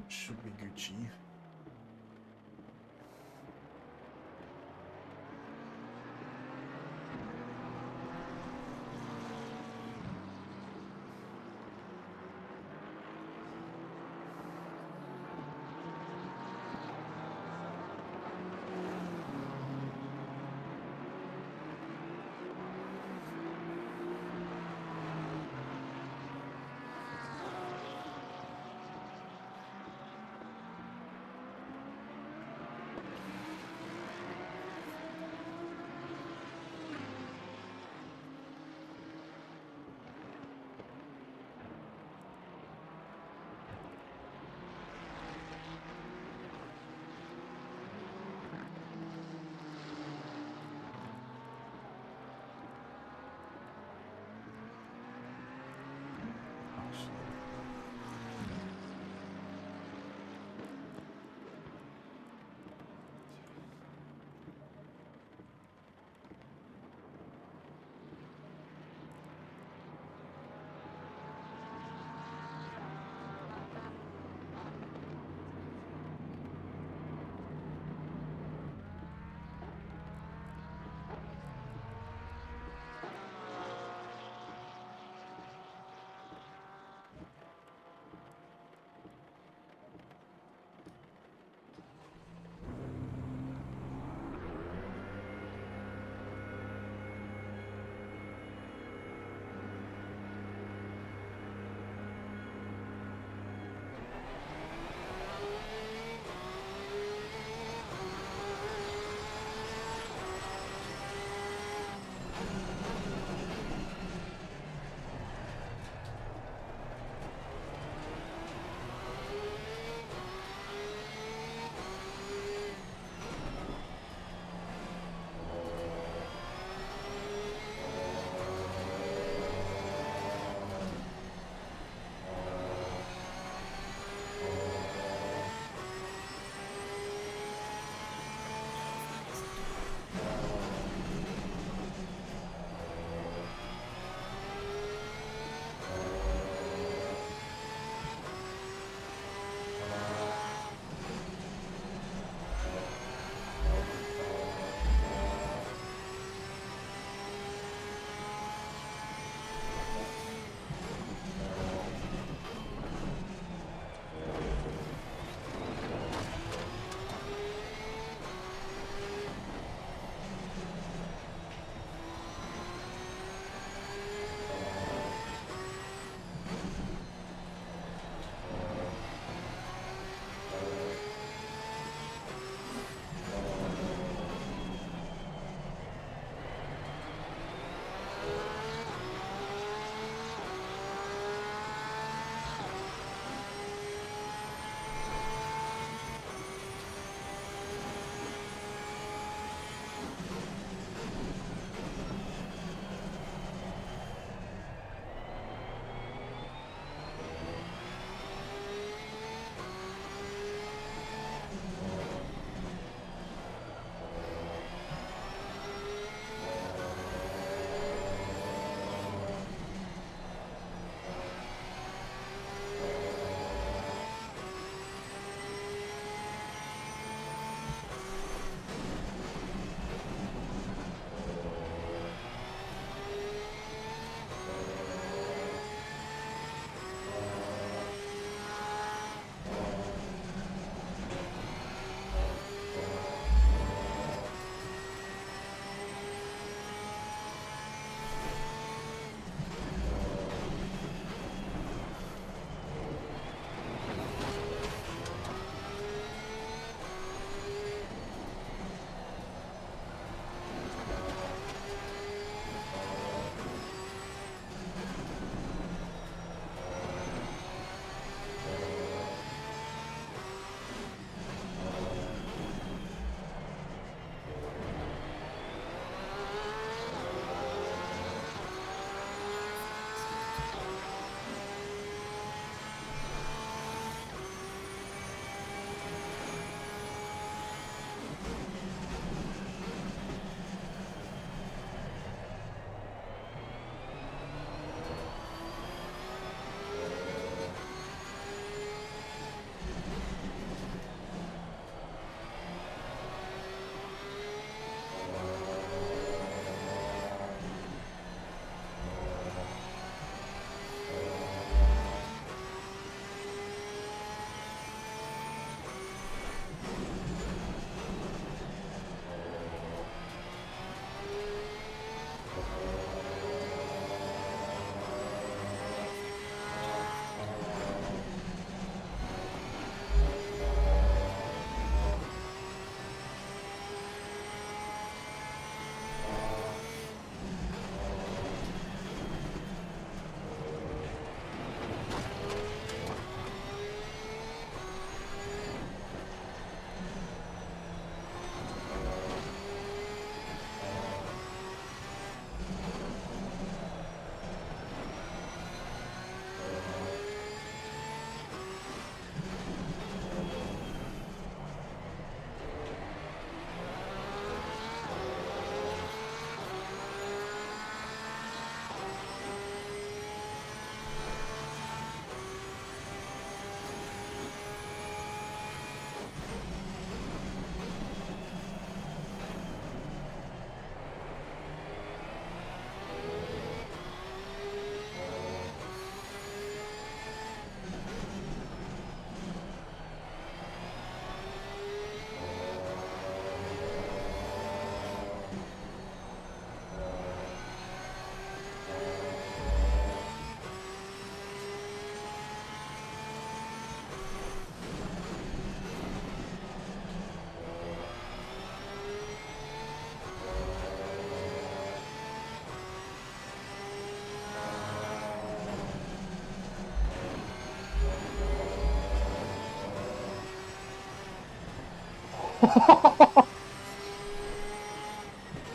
Should be Gucci.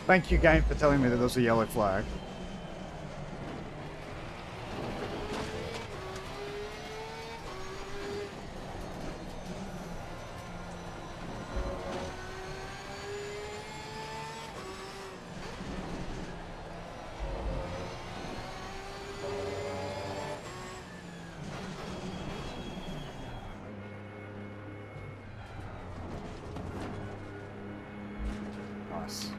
Thank you, game, for telling me that there's a yellow flag. Nice.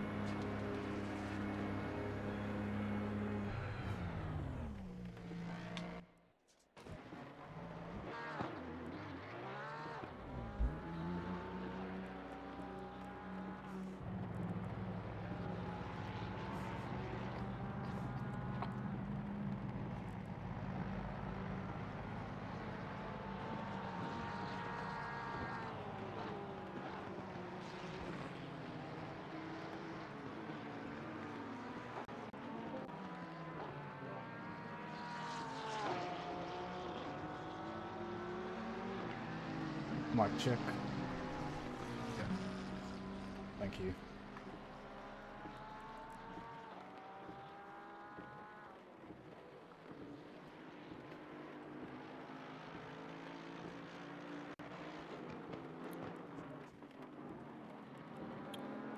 Mic check. Thank you.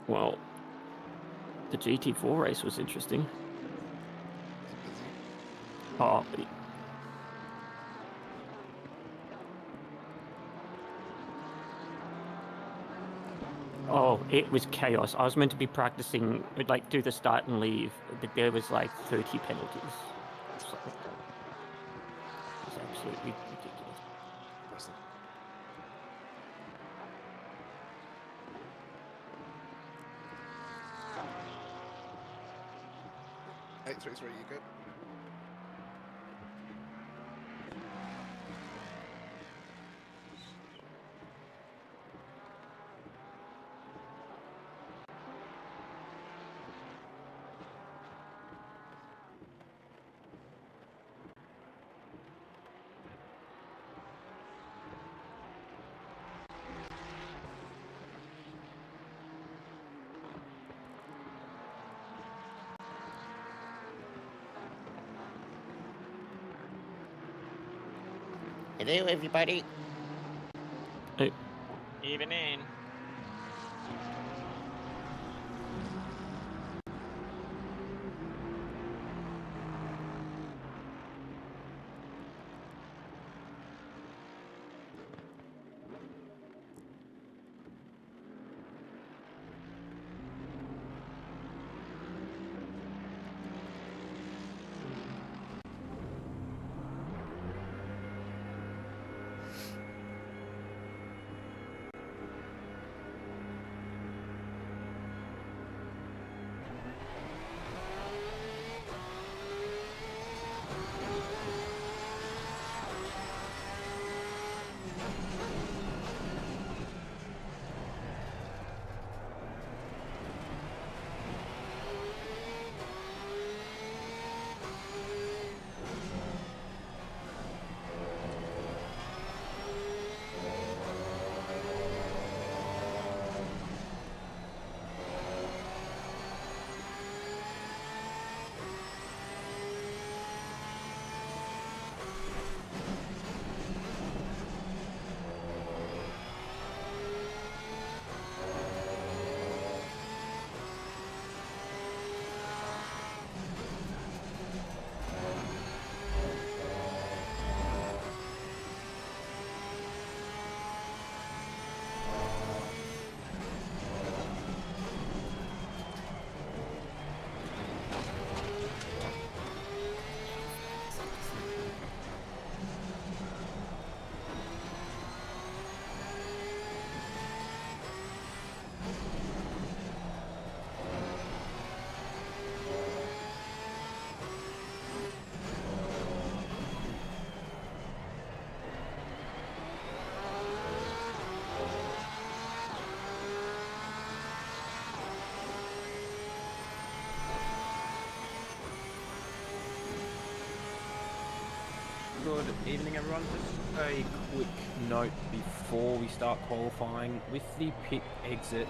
Well, the GT4 race was interesting. Oh, oh, it was chaos. I was meant to be practicing, like, do the start and leave, but there was like 30 penalties. It was absolutely ridiculous. Impressive. Eight, three, three, you good? Hello, everybody. Hey. Evening. Good evening, everyone. Just a quick note before we start qualifying. With the pit exit,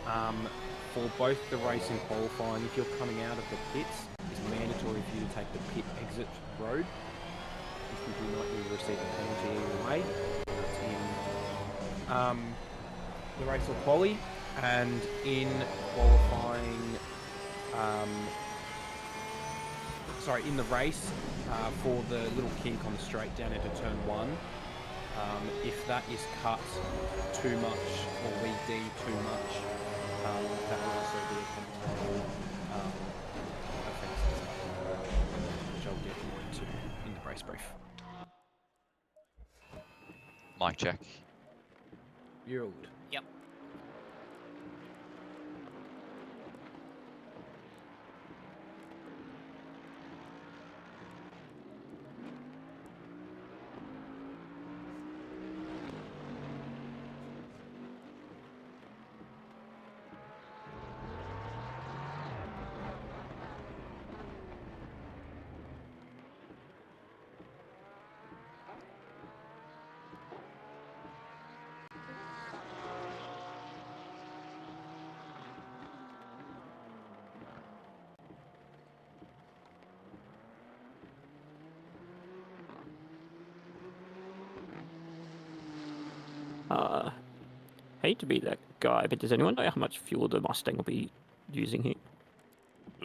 for both the race and qualifying, if you're coming out of the pits, it's mandatory for you to take the pit exit road. If you do not, you will receive a penalty either way. That's in the race or quali, and in qualifying, in the race, for the little kink on the straight down into turn 1, if that is cut too much or we deem too much, that will also be a penalty offence, which I'll get more into in the race brief. Mic check. You're all good. Yep. Hate to be that guy, but does anyone know how much fuel the Mustang will be using here?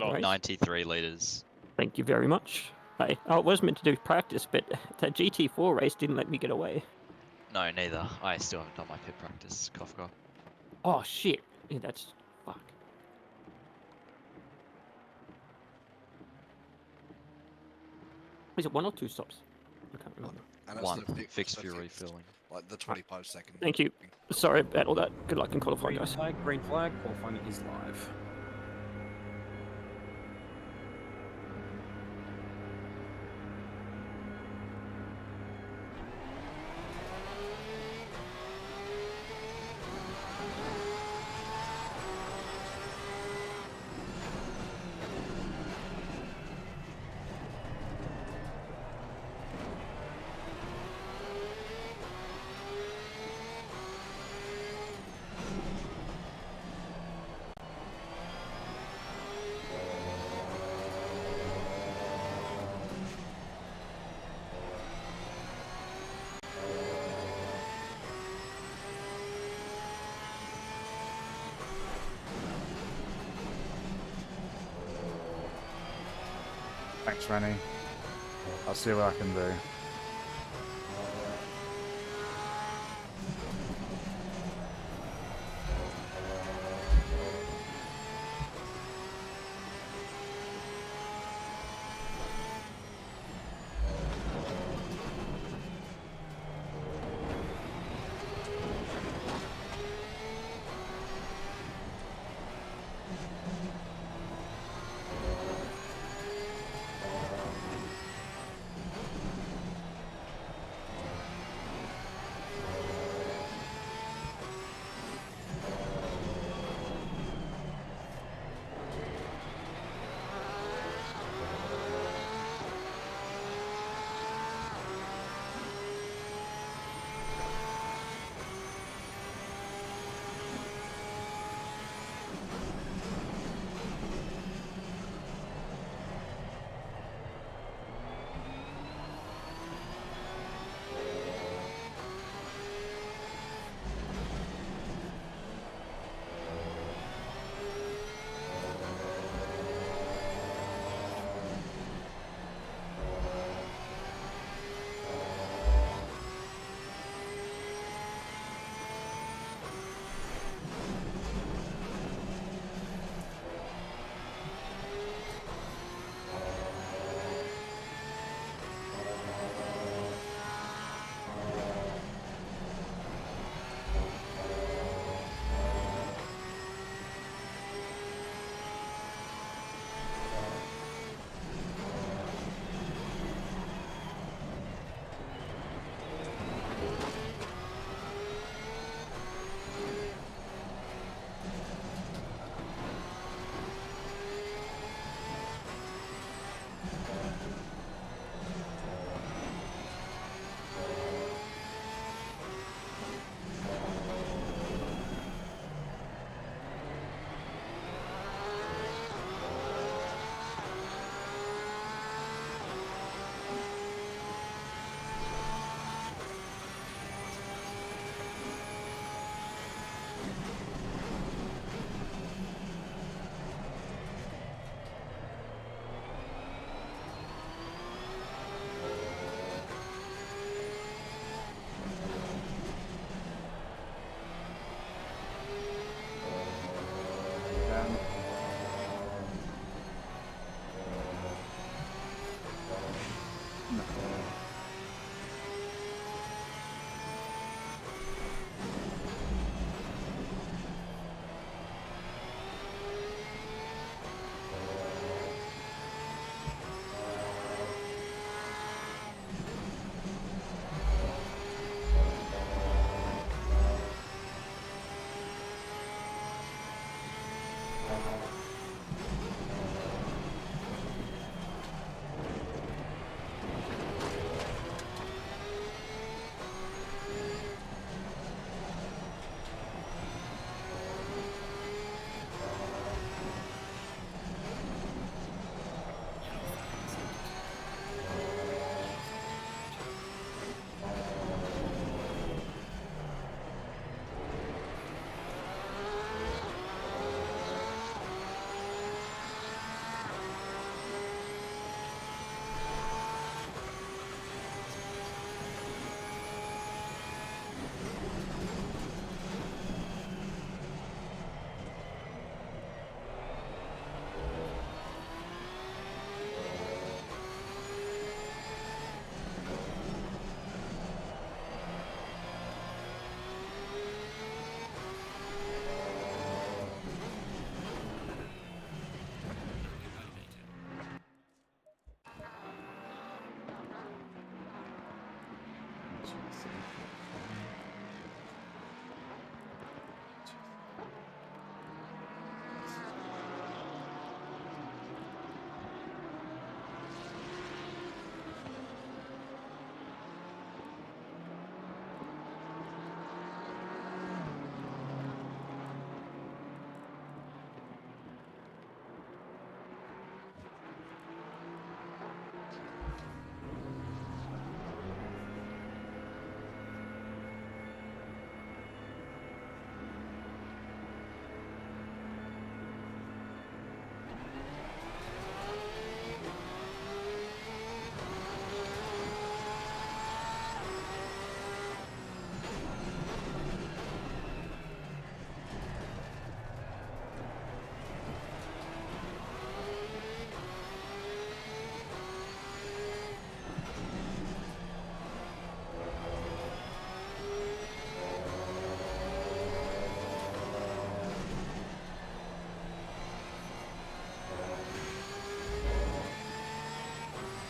Right. 93 litres. Thank you very much. I was meant to do practice, but that GT4 race didn't let me get away. No, neither. I still haven't done my pit practice. Cough, cough. Oh shit! Yeah, that's fuck. Is it 1 or 2 stops? I can't remember. And One. the big- Fixed the fuel fixed, refueling. Like the 25-second. Thank you. Sorry about all that. Good luck in qualifying, guys. Green flag, qualifying is live. Thanks, Rennie. I'll see what I can do.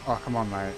Oh, come on, mate.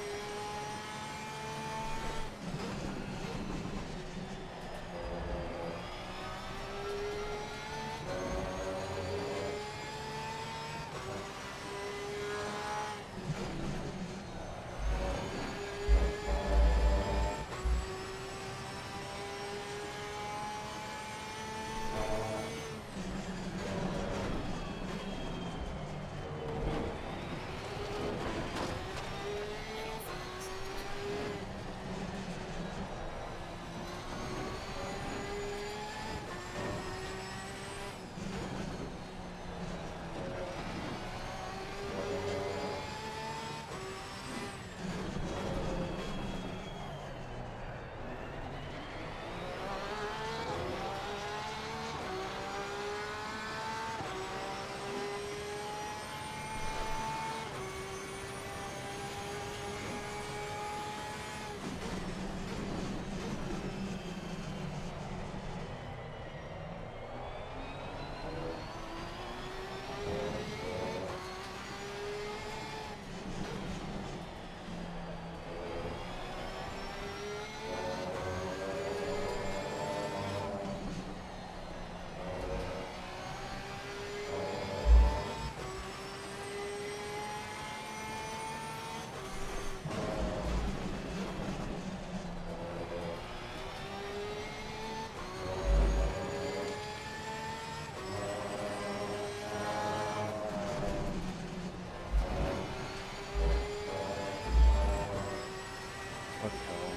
Bloody hell.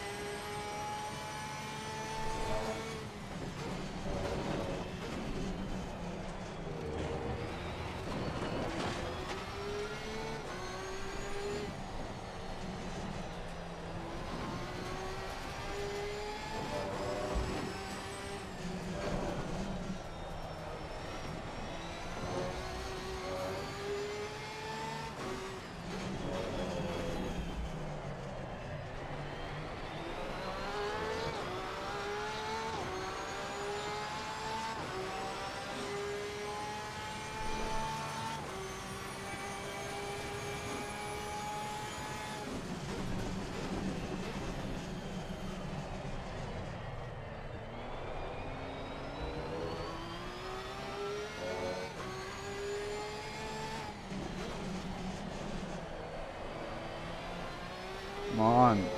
Come on.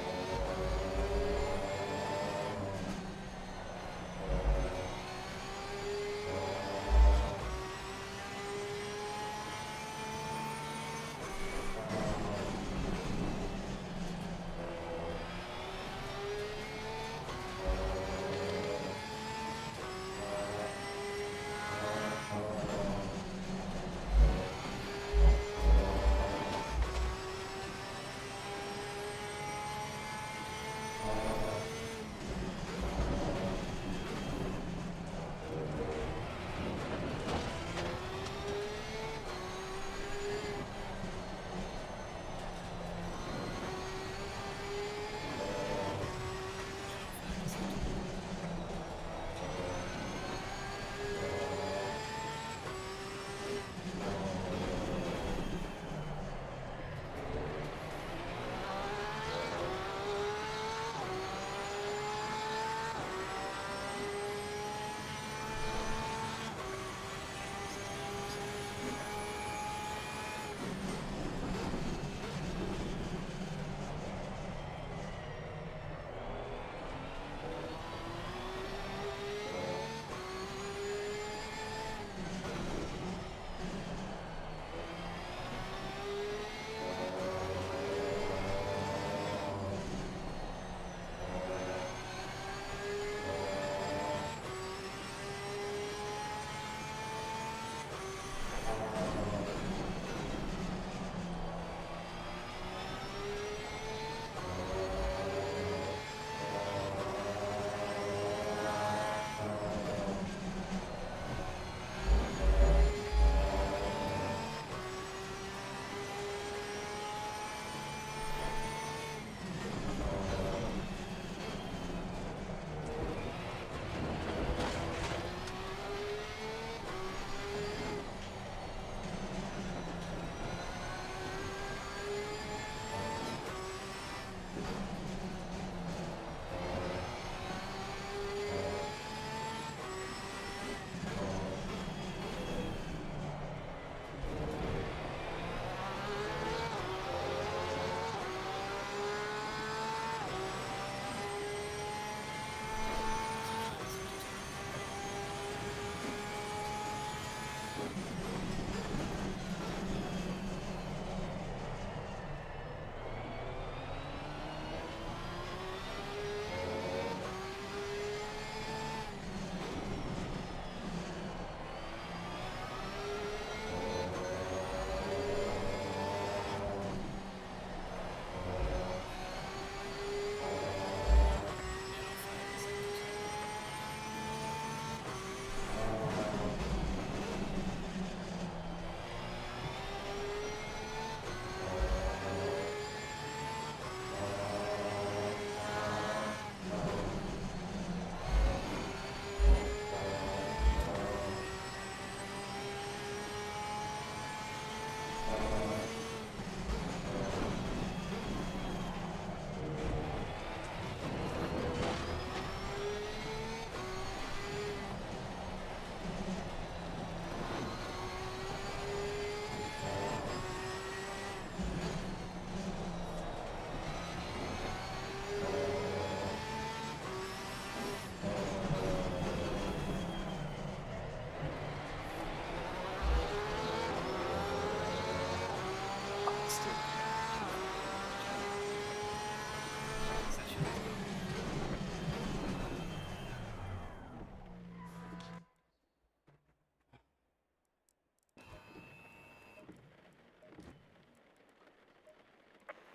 still.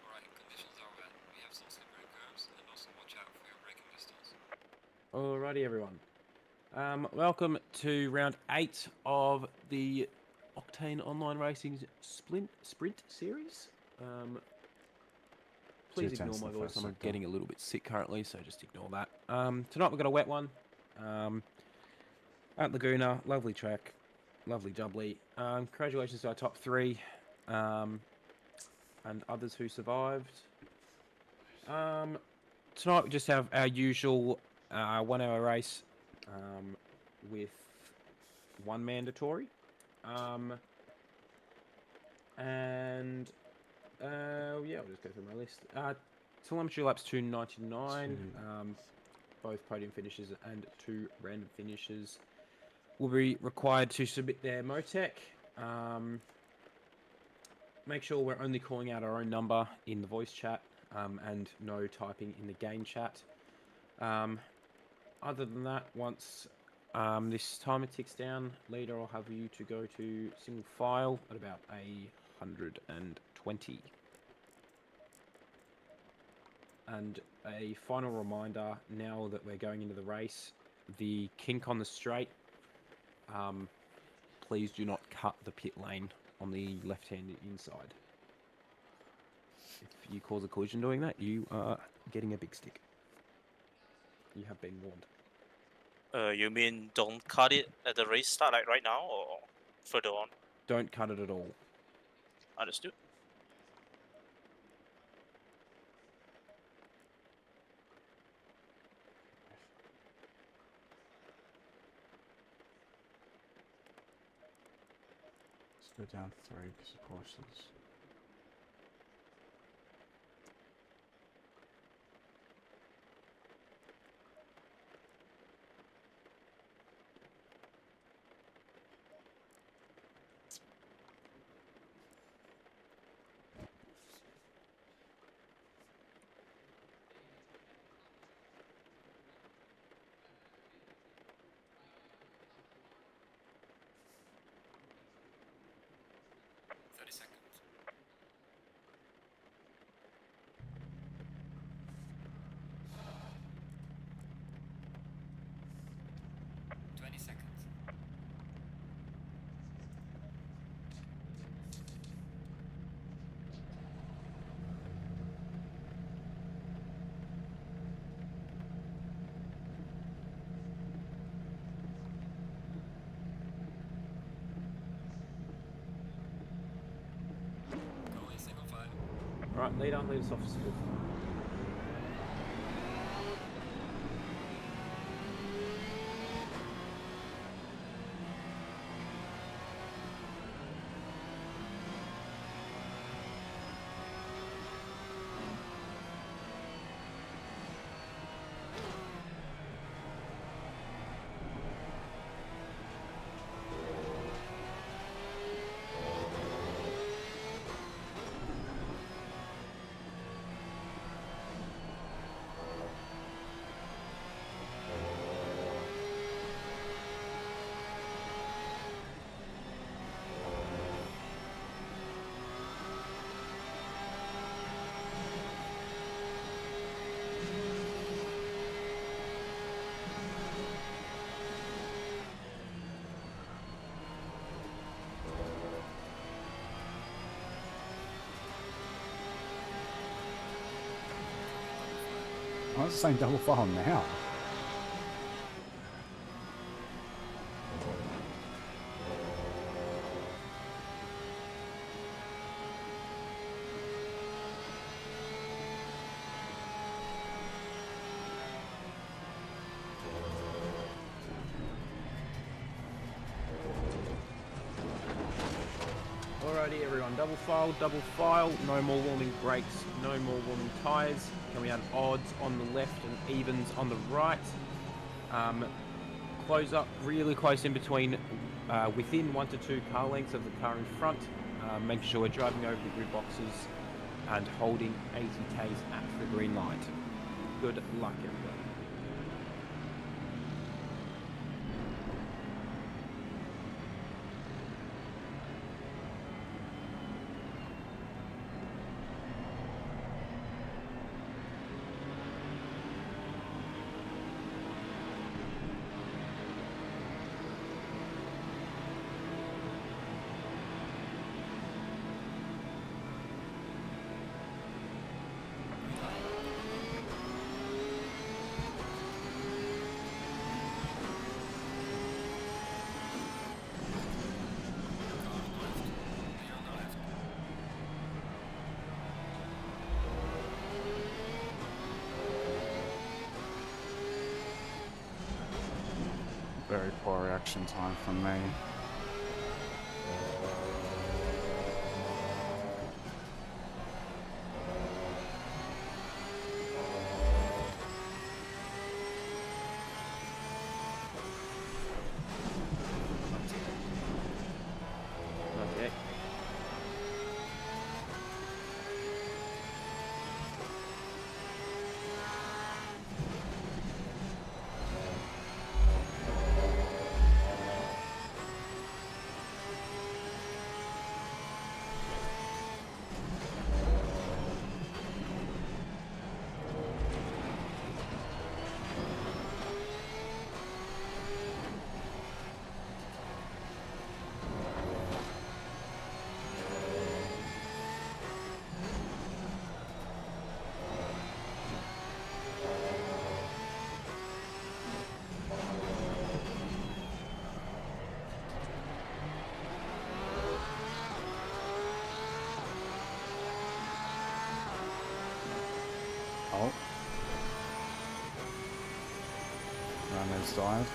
Alright, conditions are wet. We have some slippery curves, and also watch out for your braking distance. Alrighty, everyone. Welcome to round 8 of the Octane Online Racing Sprint Series. Please ignore my voice. I'm getting a little bit sick currently, so just ignore that. Tonight we've got a wet one. At Laguna, lovely track, lovely doubly. Congratulations to our top 3 and others who survived. Tonight we just have our usual 1 hour race with 1 mandatory. Yeah, I'll just go through my list. Telemetry laps 299. Both podium finishes and 2 random finishes will be required to submit their Motec. Make sure we're only calling out our own number in the voice chat and no typing in the game chat. Other than that, once this timer ticks down, later I'll have you to go to single file at about 120. And a final reminder, now that we're going into the race, the kink on the straight, please do not cut the pit lane on the left-hand inside. If you cause a collision doing that, you are getting a big stick. You have been warned. You mean don't cut it at the race start, like right now, or further on? Don't cut it at all. Understood. Let's go down 3 because of horses. Alright, lead us off to school. Why is it saying double file now? Alrighty everyone, double file, no more warming brakes, no more warming tyres, coming out odds on the left and evens on the right. Close up really close in between, within 1 to 2 car lengths of the car in front. making sure we're driving over the grid boxes and holding 80Ks at the green light. Good luck, everybody. Very poor reaction time from me. Okay. Oh. Runner's died.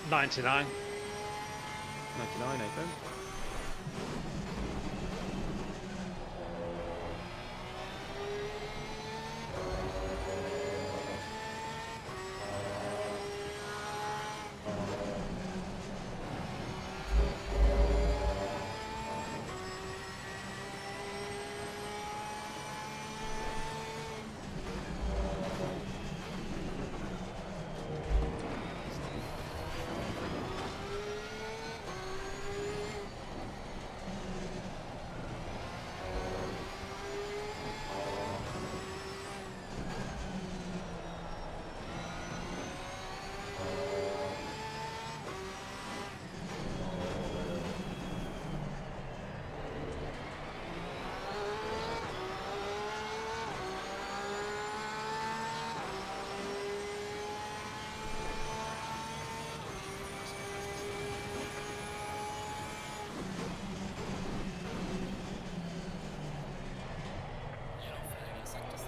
99. 99, Nathan. You're not filling in sector 3.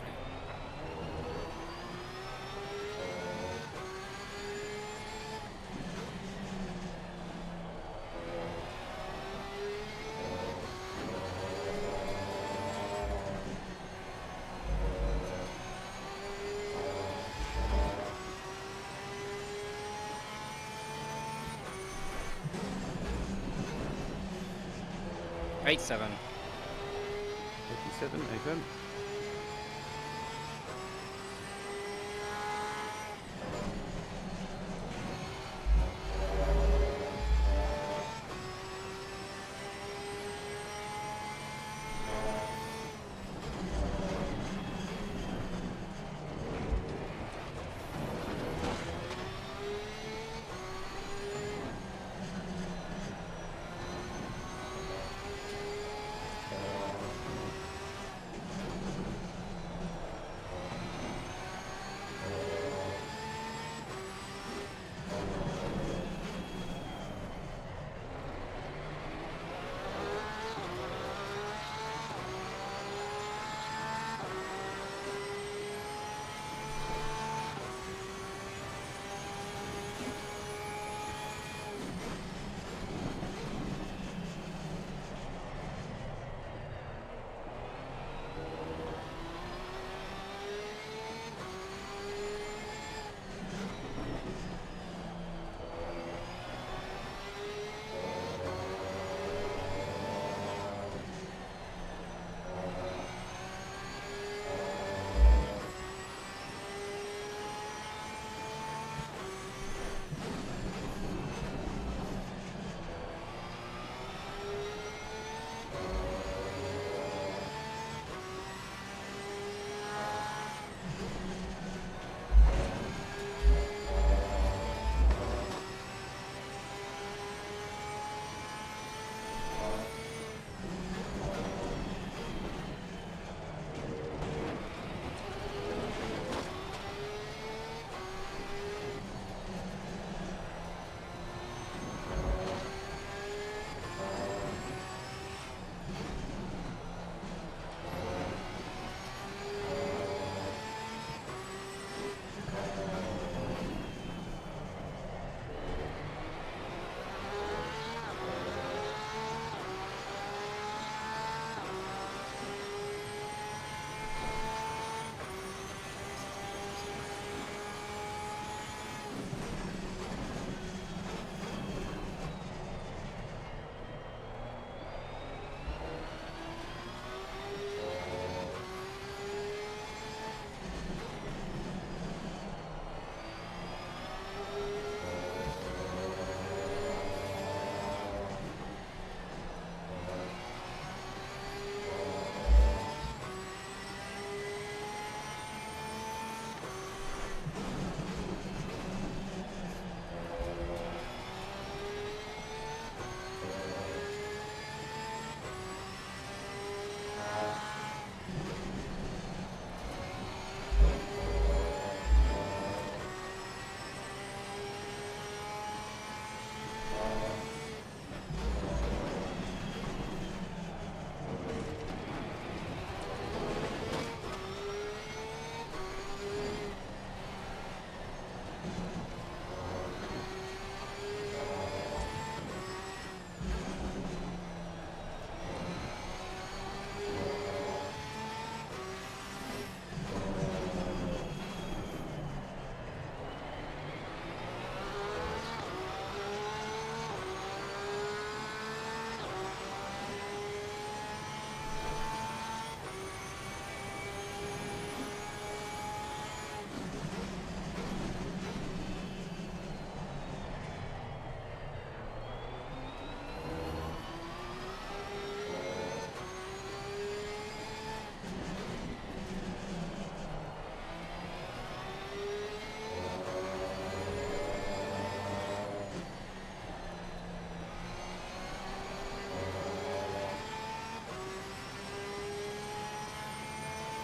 Eight 7. 87, Nathan.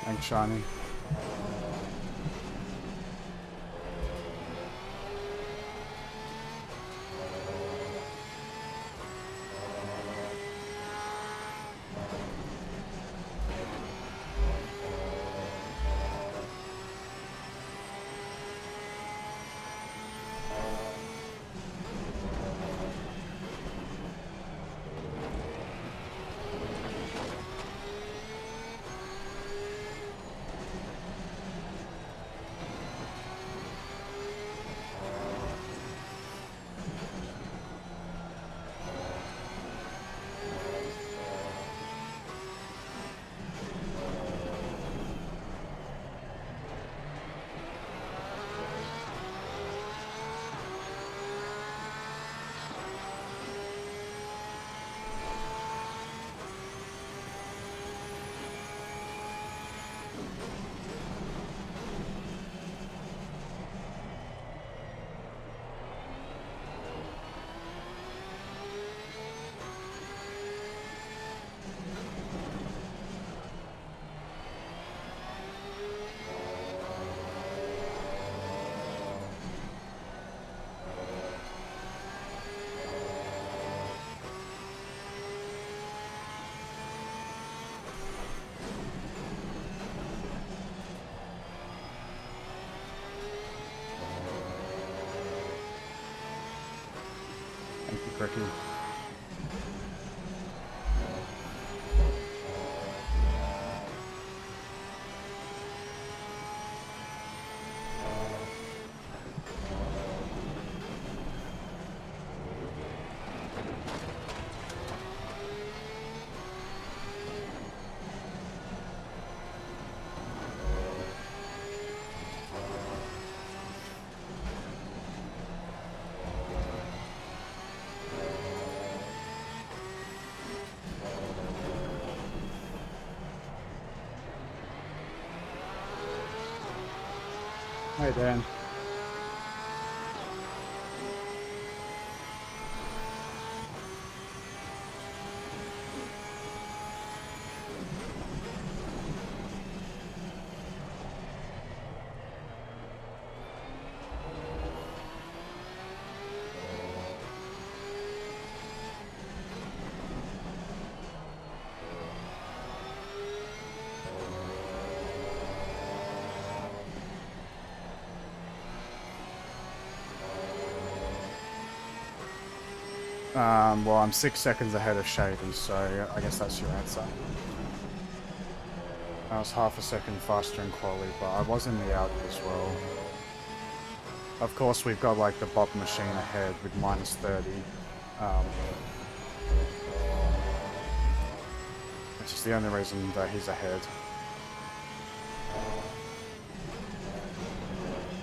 Thanks, Shiny. Thank you, Cricky. Hey, Dan. Well, I'm 6 seconds ahead of Shady, so I guess that's your answer. I was half a second faster in quali, but I was in the Audi as well. Of course, we've got like the Bob machine ahead with minus 30. Which is the only reason that he's ahead.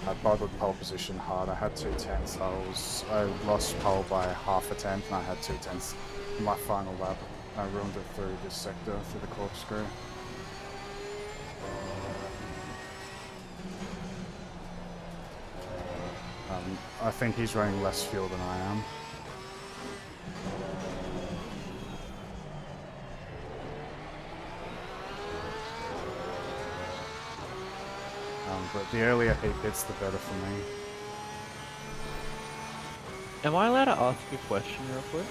I bottled pole position hard. I had 2 tenths. I lost pole by half a tenth, and I had 2 tenths in my final lap. I ruined it through this sector, through the corkscrew. I think he's running less fuel than I am. But the earlier he hits, the better for me. Am I allowed to ask a question real quick?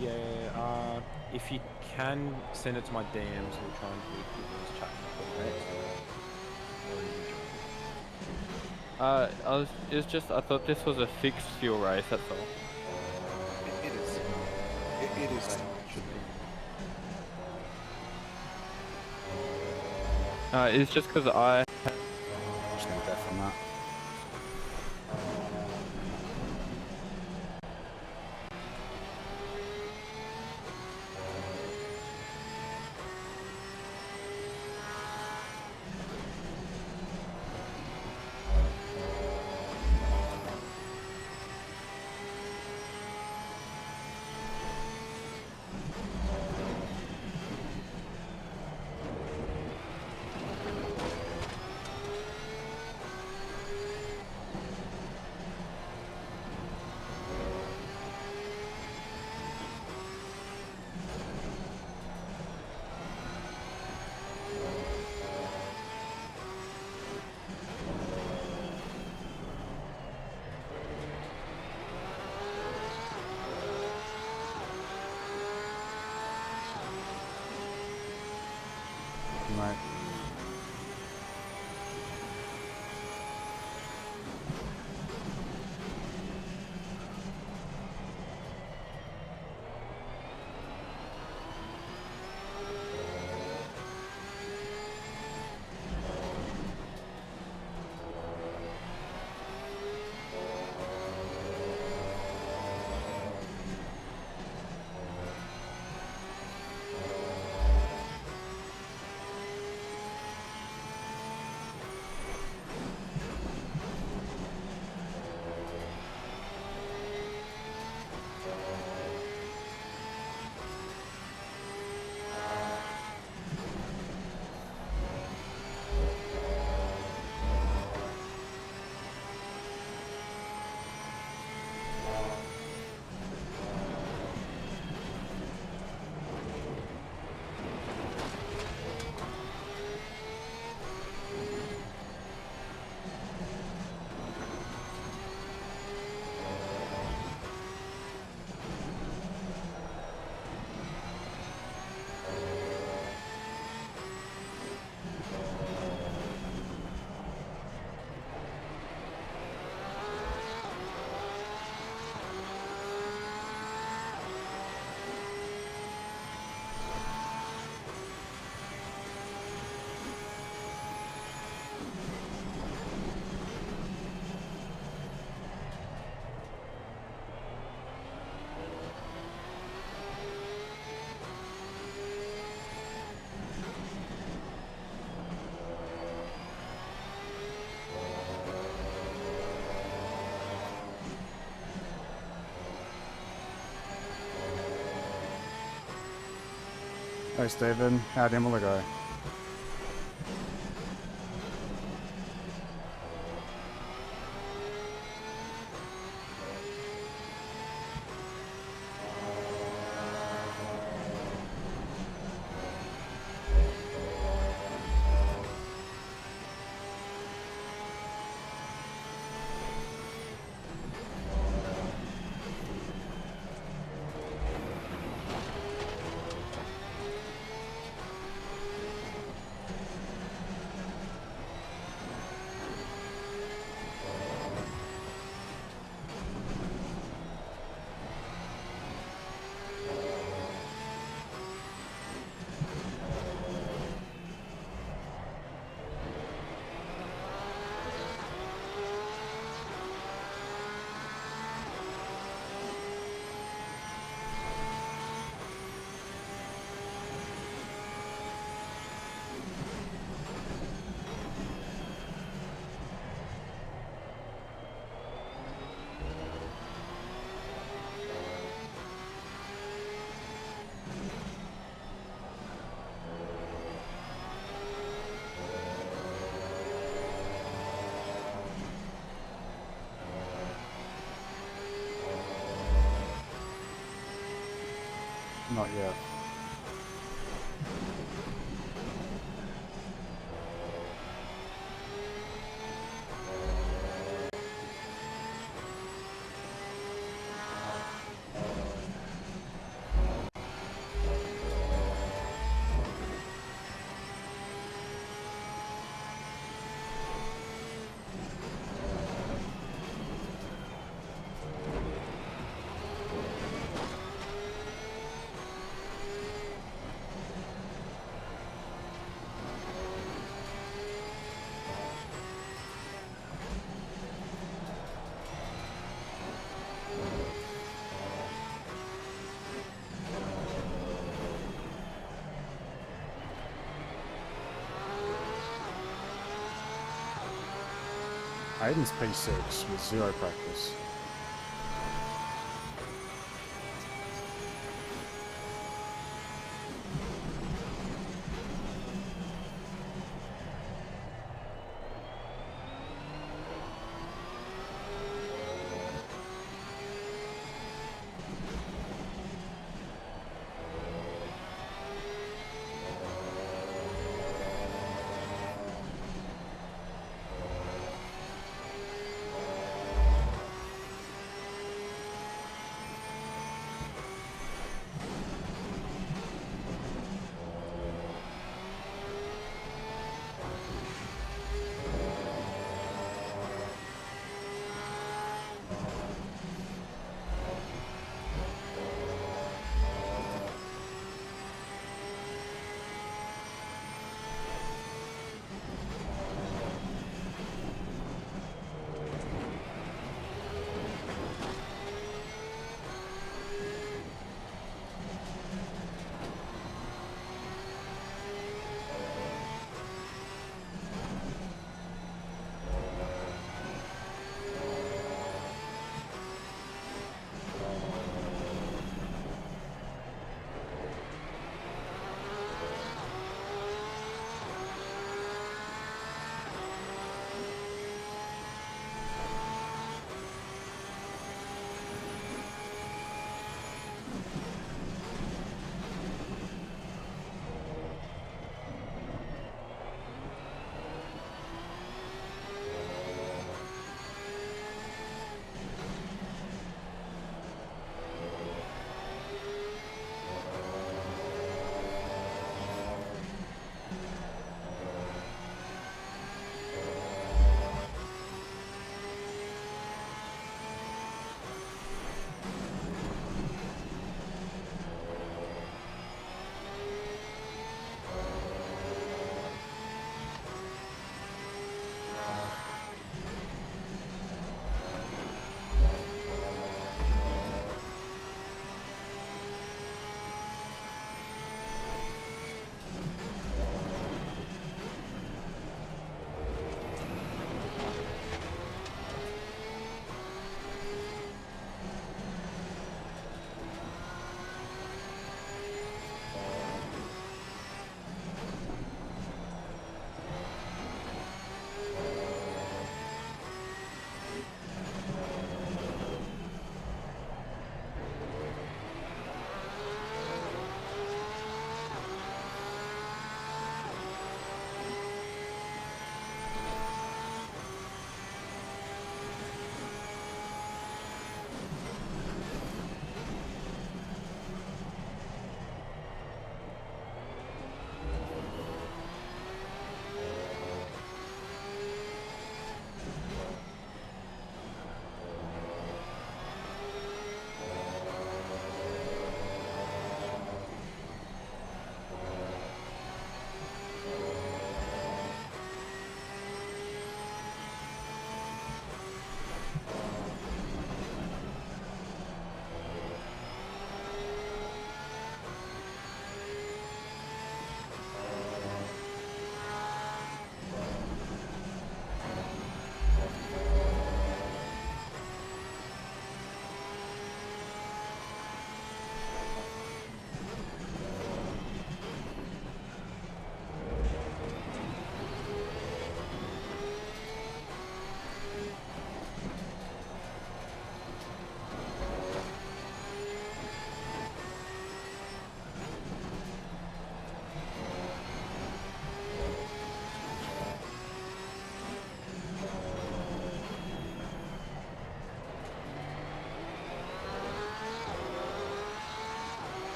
Yeah, if you can send it to my DMs, we'll try and do this chat. I thought this was a fixed fuel race, that's all. It is. It is. Should be. It's just because I... I'm just gonna death on that. mate. Hey Stephen, how'd Imola go? Not yet. Aiden's P6 with 0 practice.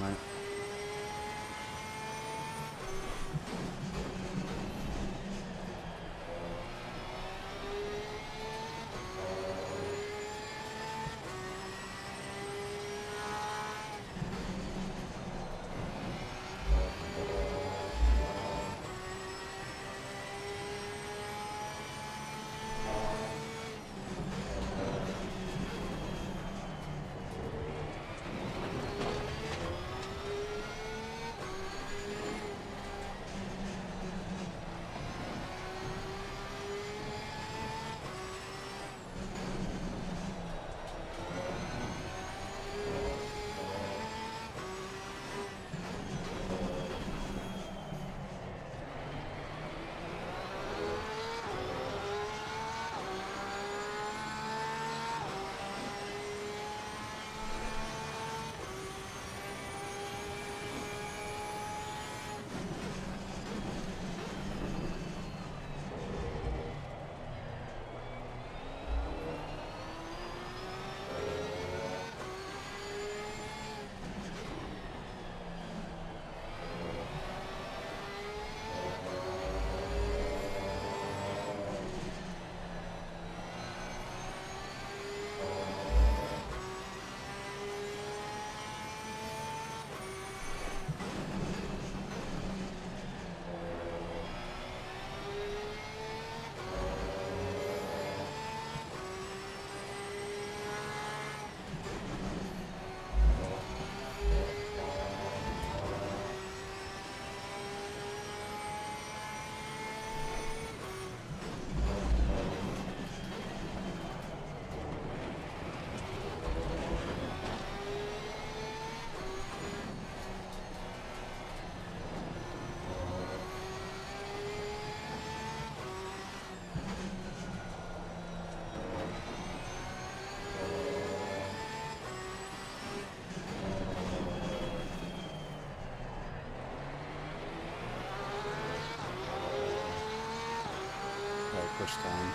mate. Push down.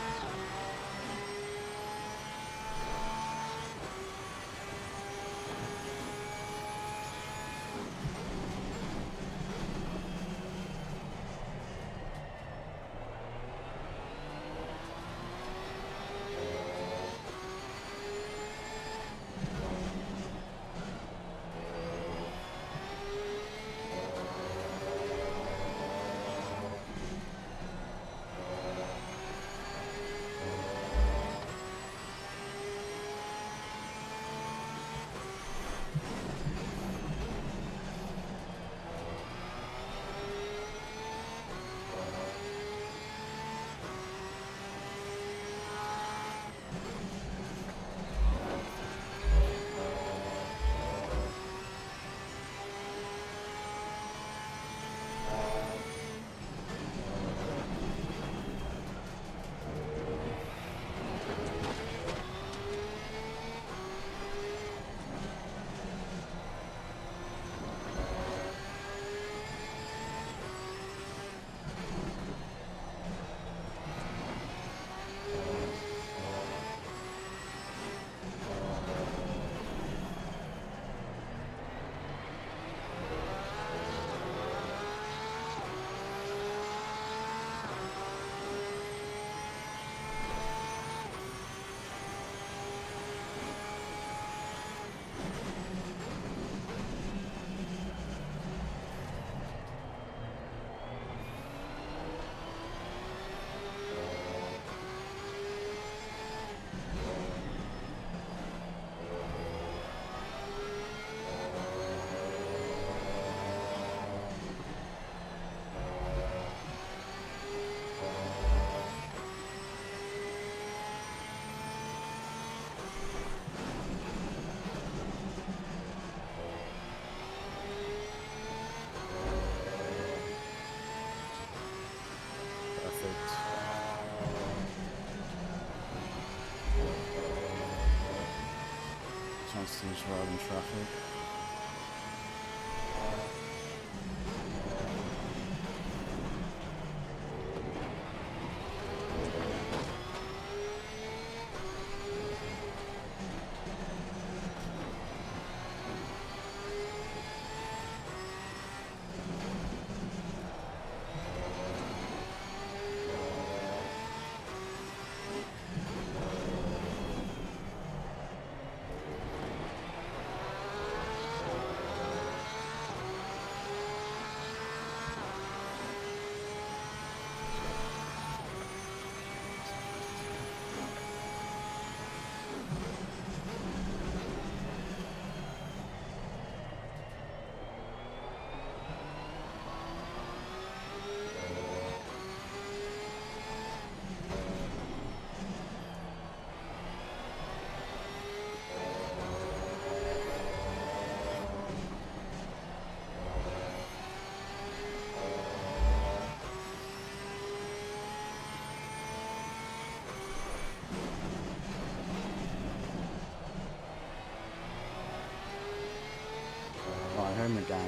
Constance riding traffic.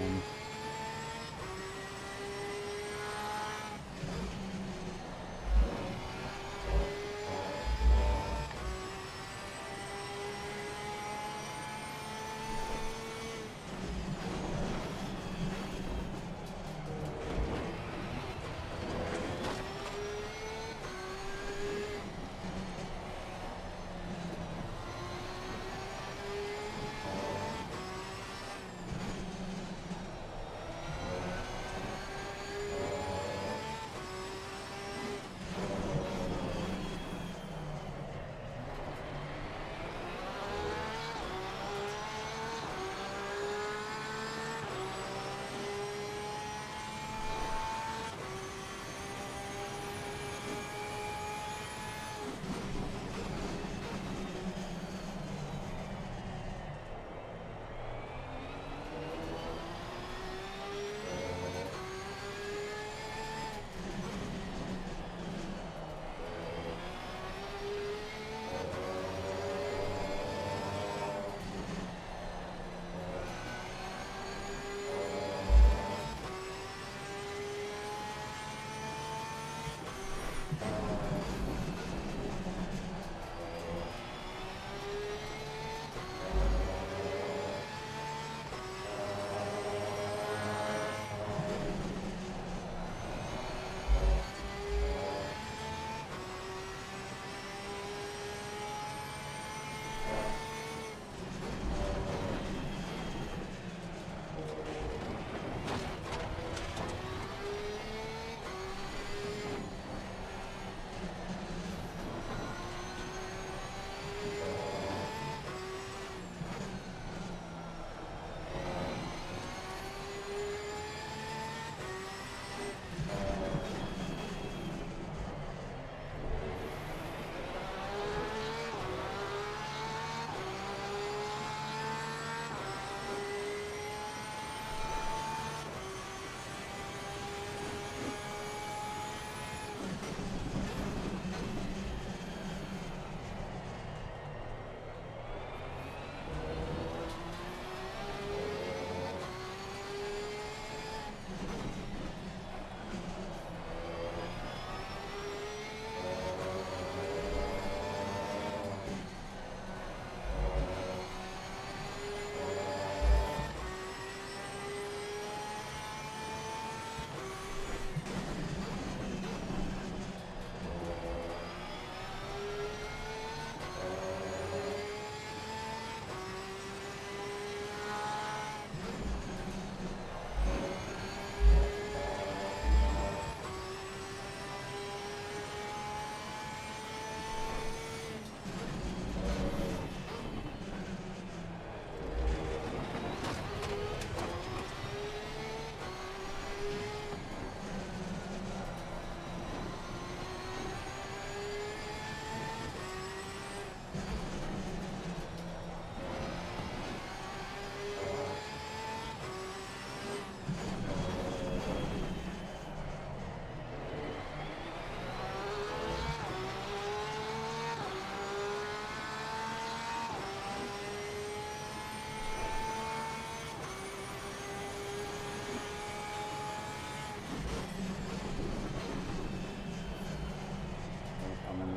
10.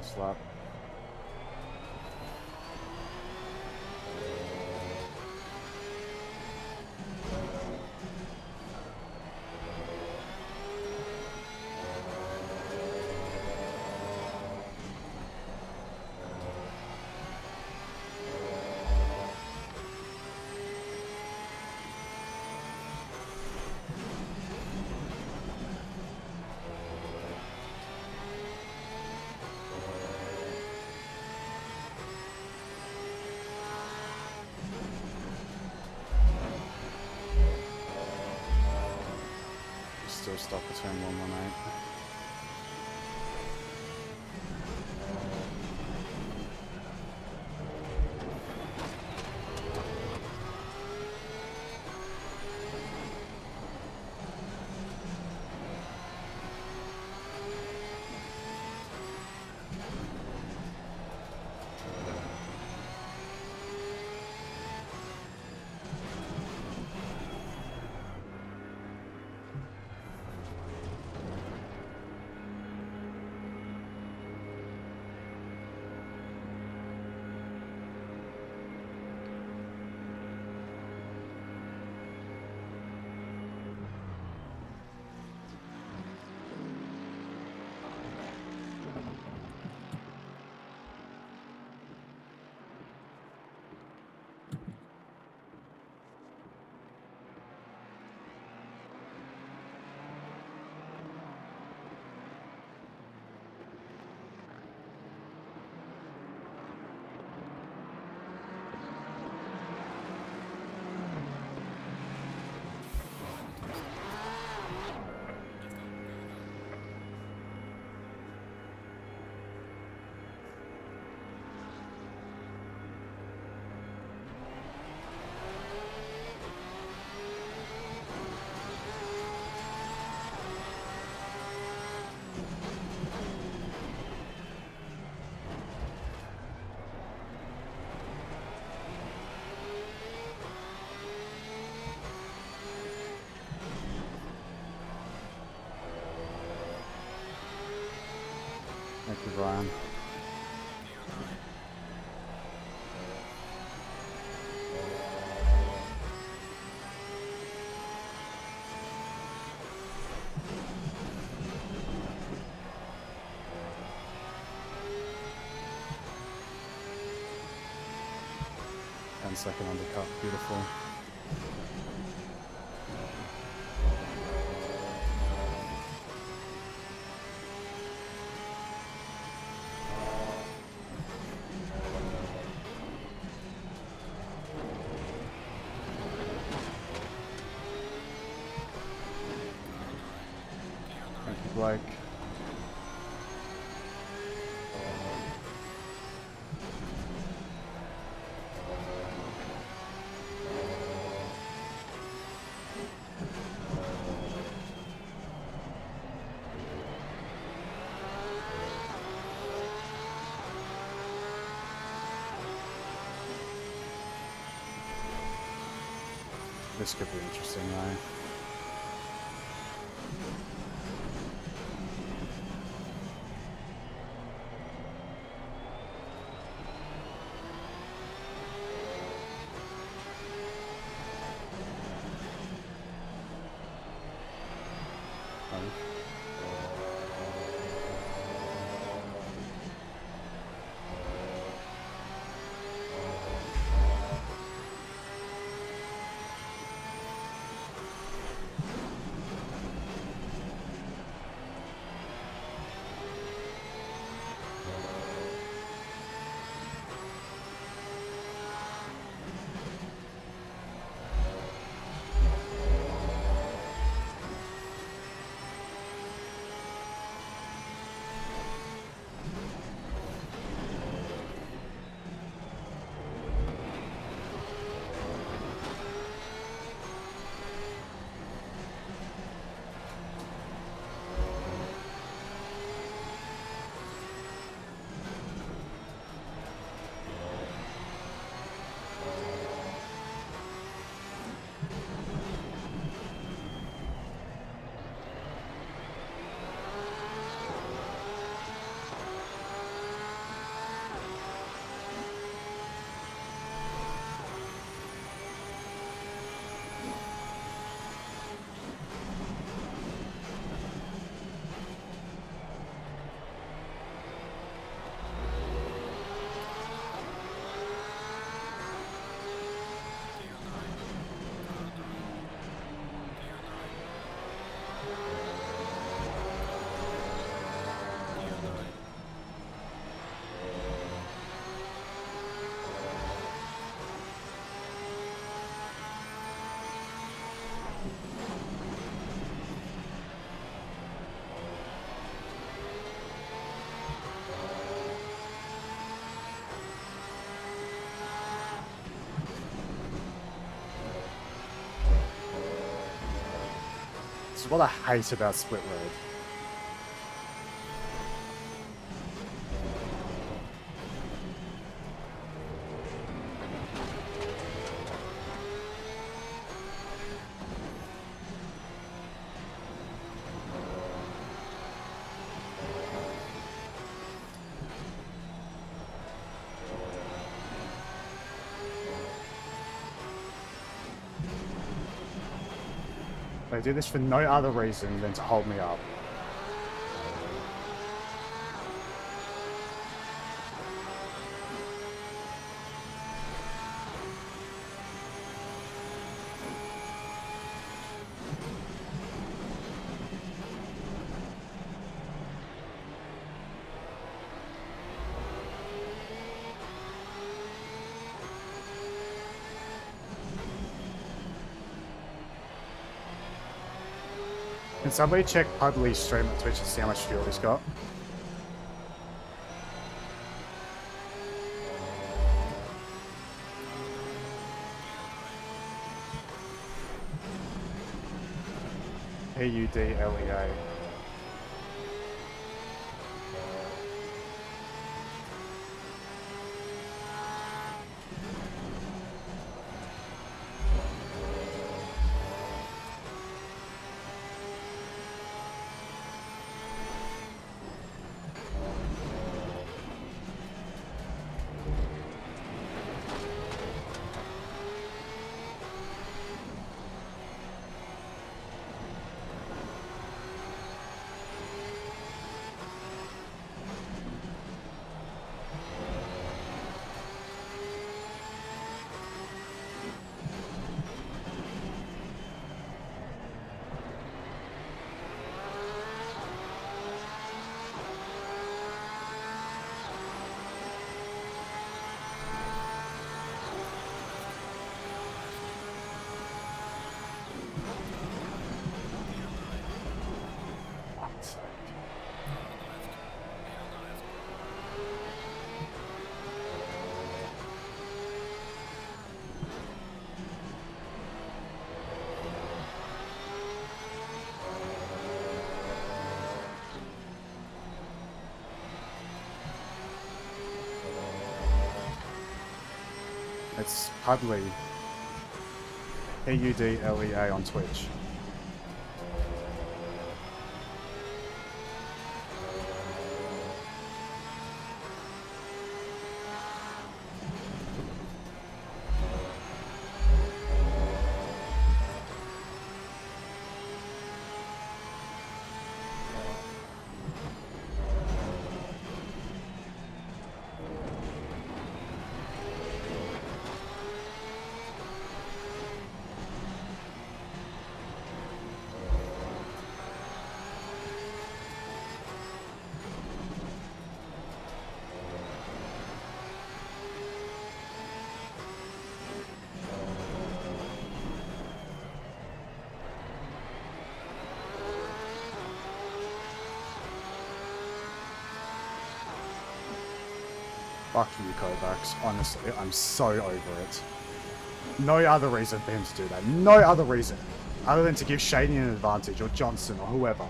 Slap. Still stuck between 118. Ryan. And second undercut, beautiful. Thank you, Blake. This could be interesting, though. This is what I hate about split road. They do this for no other reason than to hold me up. Can somebody check Pudley's stream on Twitch and see how much fuel he's got? P-U-D-L-E-A. It's Pudley. Pudlea on Twitch. Fuck you, Kovacs. Honestly, I'm so over it. No other reason for him to do that. No other reason. Other than to give Shady an advantage, or Johnson, or whoever.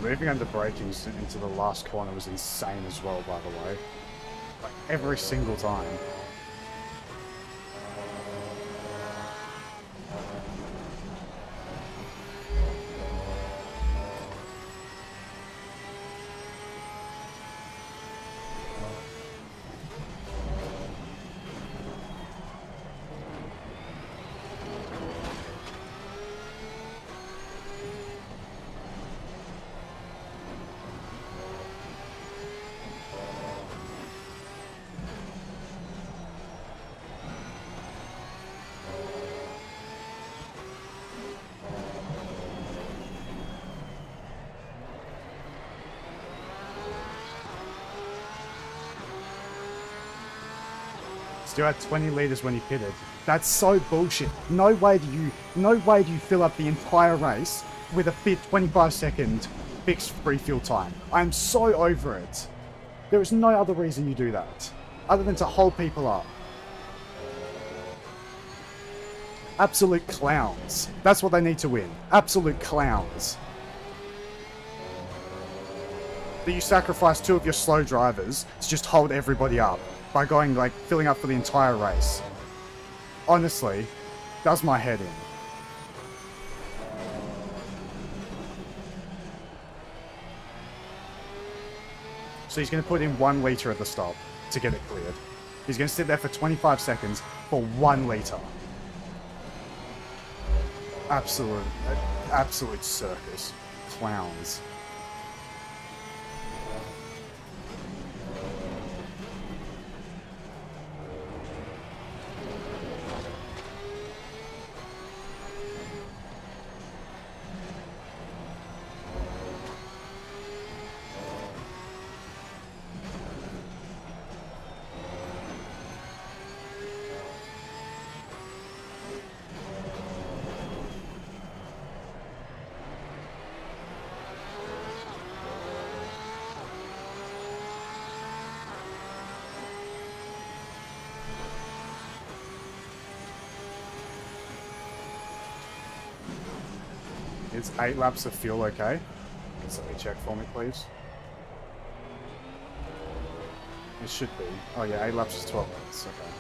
Moving under braking into the last corner was insane as well, by the way. Like, every single time. Still had 20 litres when he pitted. That's so bullshit. No way do you fill up the entire race with a 25-second fixed refuel time. I'm so over it. There is no other reason you do that, other than to hold people up. Absolute clowns. That's what they need to win. Absolute clowns. That you sacrifice 2 of your slow drivers to just hold everybody up by going, like, filling up for the entire race. Honestly, does my head in. So he's going to put in 1 litre at the stop to get it cleared. He's going to sit there for 25 seconds for 1 litre. Absolute circus. Clowns. Is 8 laps of fuel okay? Can somebody check for me, please? It should be. Oh yeah, 8 laps is 12 minutes. Okay.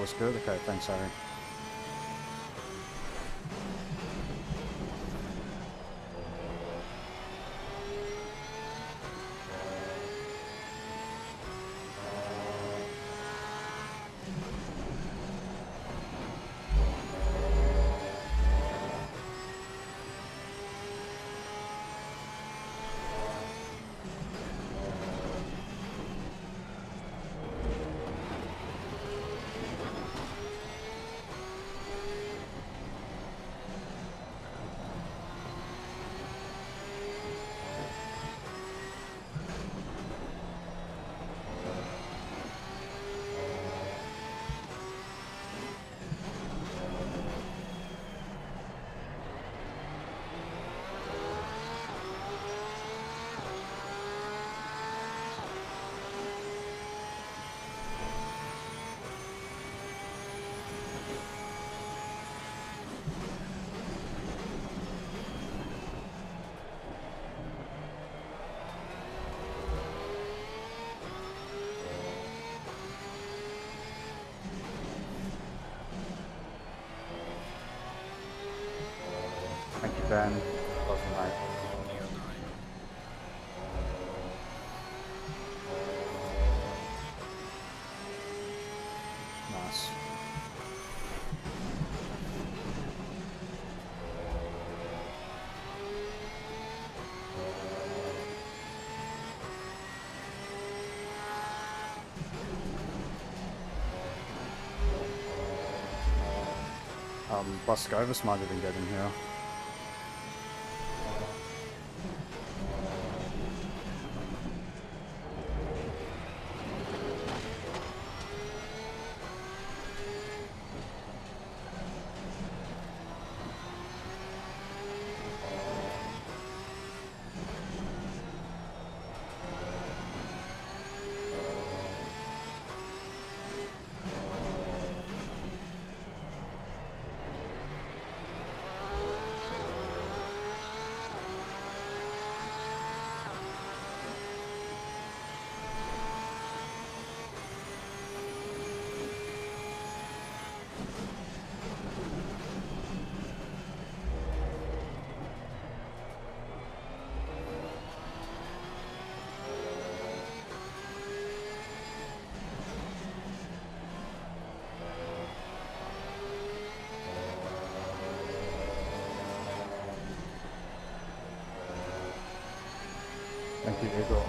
was good. Okay, thanks, Harry. Thank you, Ben. Love you, mate. Nice. Boscovis might even get in here. Thank you, Eagle.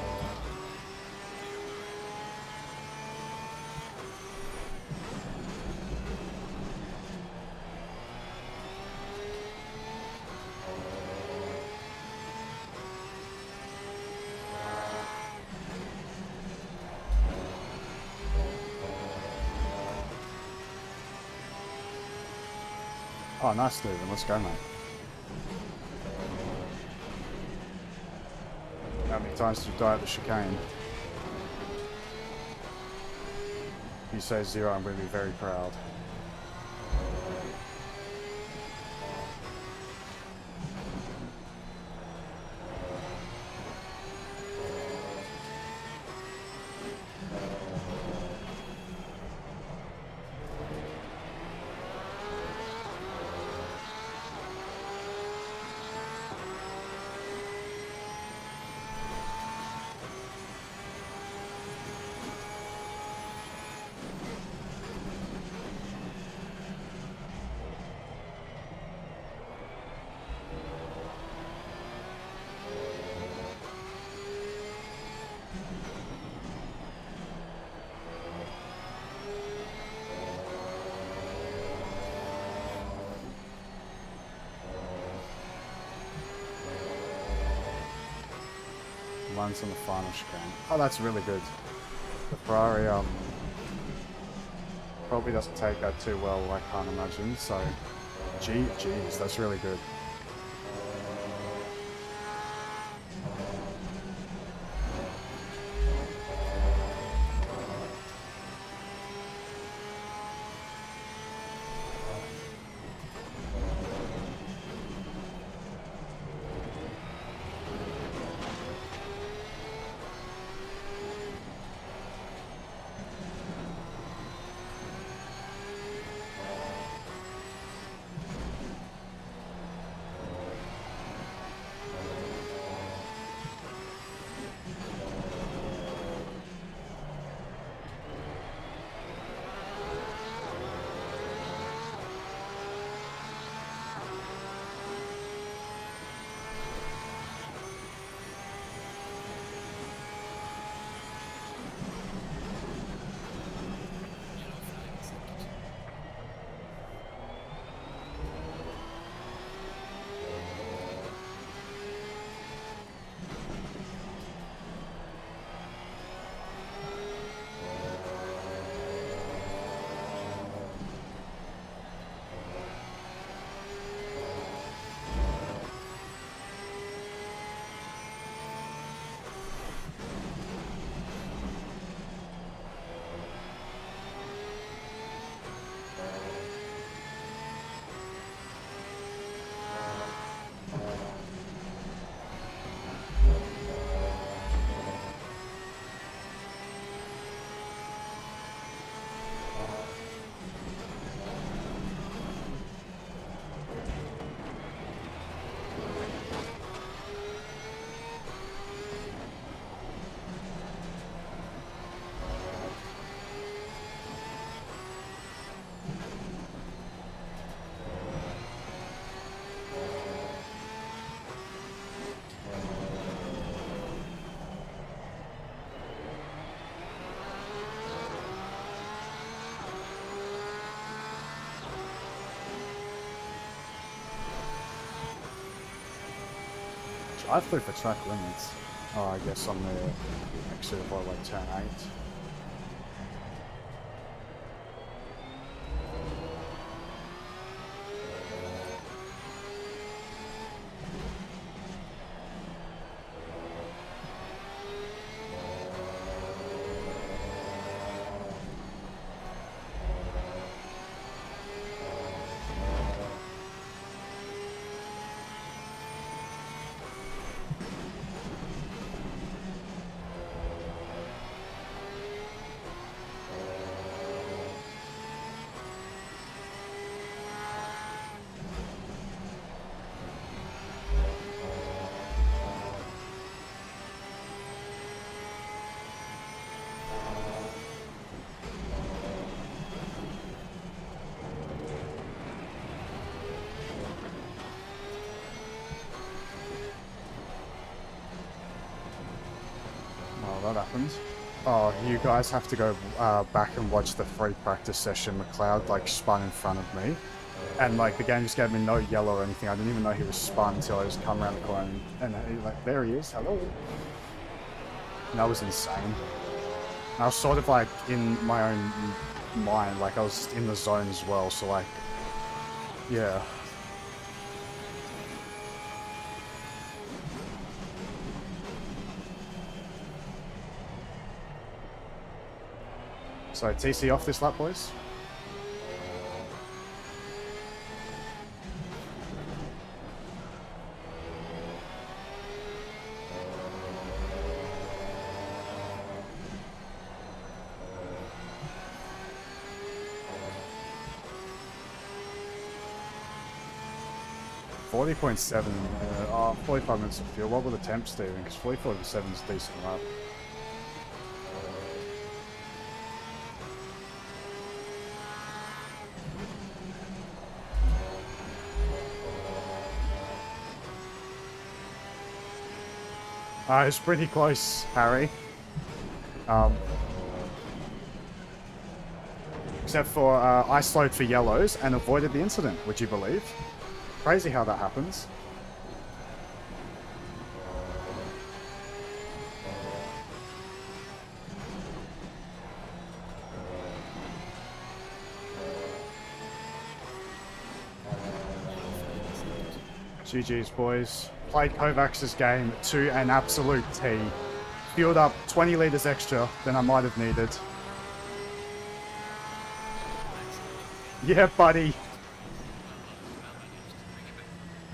Oh, nice, Steven. Let's go, mate. How many times did you die at the chicane? If you say 0, I'm going to be very proud. One's on the final chicane. Oh, that's really good. The Ferrari probably doesn't take that too well, I can't imagine. So, geez, that's really good. I flew for track limits. Oh, I guess on the exit of like turn 8. Oh, that happened. Oh, you guys have to go back and watch the free practice session. McLeod like spun in front of me, and like the game just gave me no yellow or anything. I didn't even know he was spun until I just come around the corner and he, like, there he is. Hello. And that was insane. And I was sort of like in my own mind, like I was in the zone as well. So like, yeah. So TC off this lap, boys. $40.7, 45 minutes of fuel. What were the temps doing? Because 44.7 is a decent lap. It's pretty close, Harry. Except for I slowed for yellows and avoided the incident, would you believe? Crazy how that happens. GG's, boys. Played Kovacs's game to an absolute T. Fueled up 20 litres extra than I might have needed. Yeah, buddy.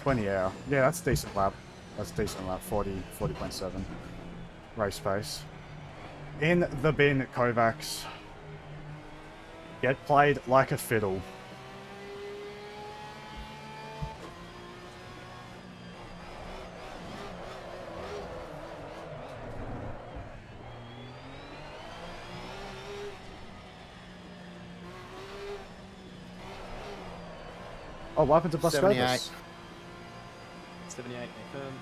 20 hour. Yeah, that's a decent lap. That's a decent lap. 40.7. Race pace. In the bin, Kovacs. Get played like a fiddle. Oh, what happened to Blaskovas? 78. 78, confirm.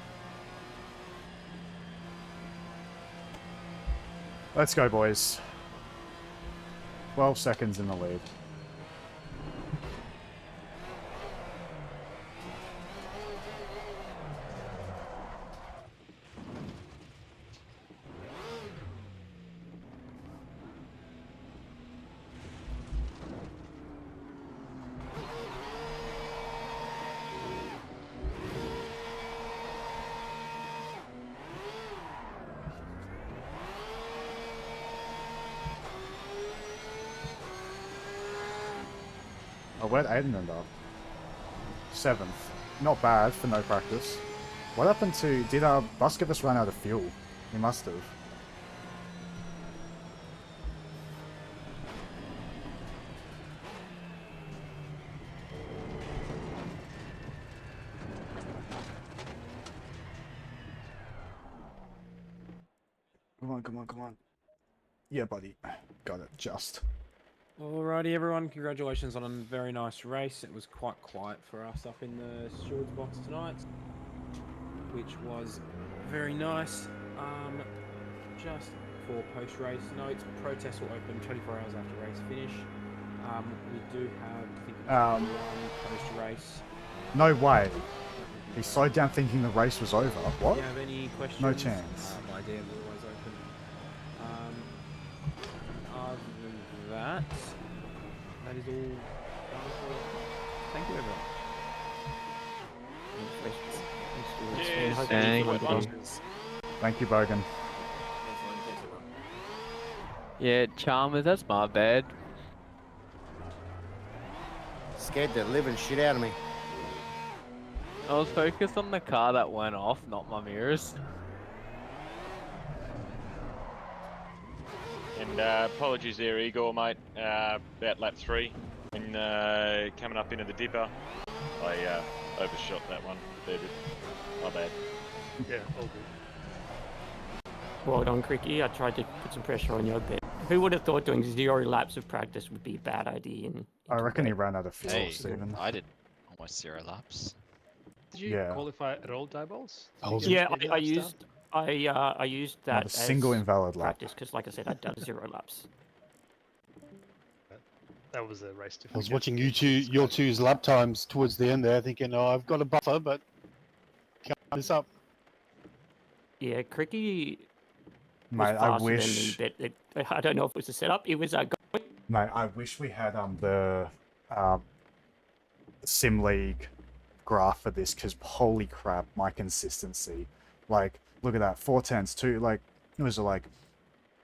Let's go, boys. 12 seconds in the lead. Oh, where'd Aiden end up? 7th. Not bad for no practice. What happened to... Did Blaskovas run out of fuel? He must have. Come on, come on, come on. Yeah, buddy. Got it, just. Alrighty, everyone. Congratulations on a very nice race. It was quite quiet for us up in the stewards box tonight, which was very nice. Just for post-race notes, protests will open 24 hours after race finish. We do have, I think, one post-race. No way. He slowed down thinking the race was over. What? Do you have any questions? No chance. My DM is always open. Other than that, that is all. Thank you, everyone. Cheers. Thank Thank you, Bogan. Yeah, Chalmers, that's my bad. Scared the living shit out of me. I was focused on the car that went off, not my mirrors. And apologies there, Igor, mate. About lap 3, when coming up into the dipper, I overshot that one a fair bit. My bad. Yeah, all good. Well done, Cricky. I tried to put some pressure on your bit. Who would have thought doing 0 laps of practice would be a bad idea? I reckon he ran out of fuel, Hey, Stephen. I did almost 0 laps. Did you Yeah. qualify at all, Diebols? Yeah, I used that Not a single as invalid lap. practice because, like I said, I'd done 0 laps. That was a race to I was forget. watching your two's lap times towards the end there, thinking, oh, I've got a buffer, but can't this up. Yeah, Cricky was Mate, I faster wish. than me, but I don't know if it was a setup. It was Mate, I wish we had the Sim League graph for this, because holy crap, my consistency. Like, look at that, 410s, like, it was like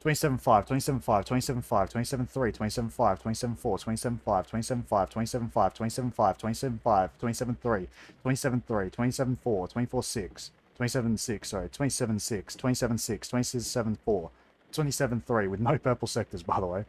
27.5, 27.5, 27.5, 27.3, 27.5, 27.4, 27.5, 27.5, 27.5, 27.5, 27.5, 27.3, 27.3, 27.4, 24.6, 27.6, sorry, 27.6, 27.6, 27.4, 27.3 with no purple sectors, by the way.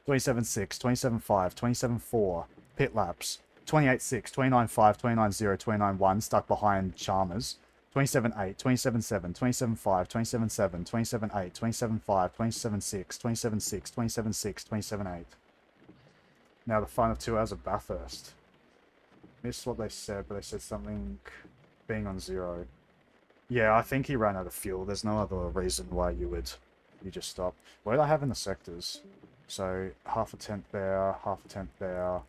27.6, 27.5, 27.4, pit laps. 28.6, 29.5, 29.0, 29.1, stuck behind Chalmers. 27.8, 27.7, 27.5, 27.7, 27.8, 27.5, 27.6, 27.6, 27.6, 27.8. Now the final 2 hours of Bathurst. Missed what they said, but they said something being on 0. Yeah, I think he ran out of fuel. There's no other reason why you just stop. What did I have in the sectors? So half a tenth there, half a tenth there.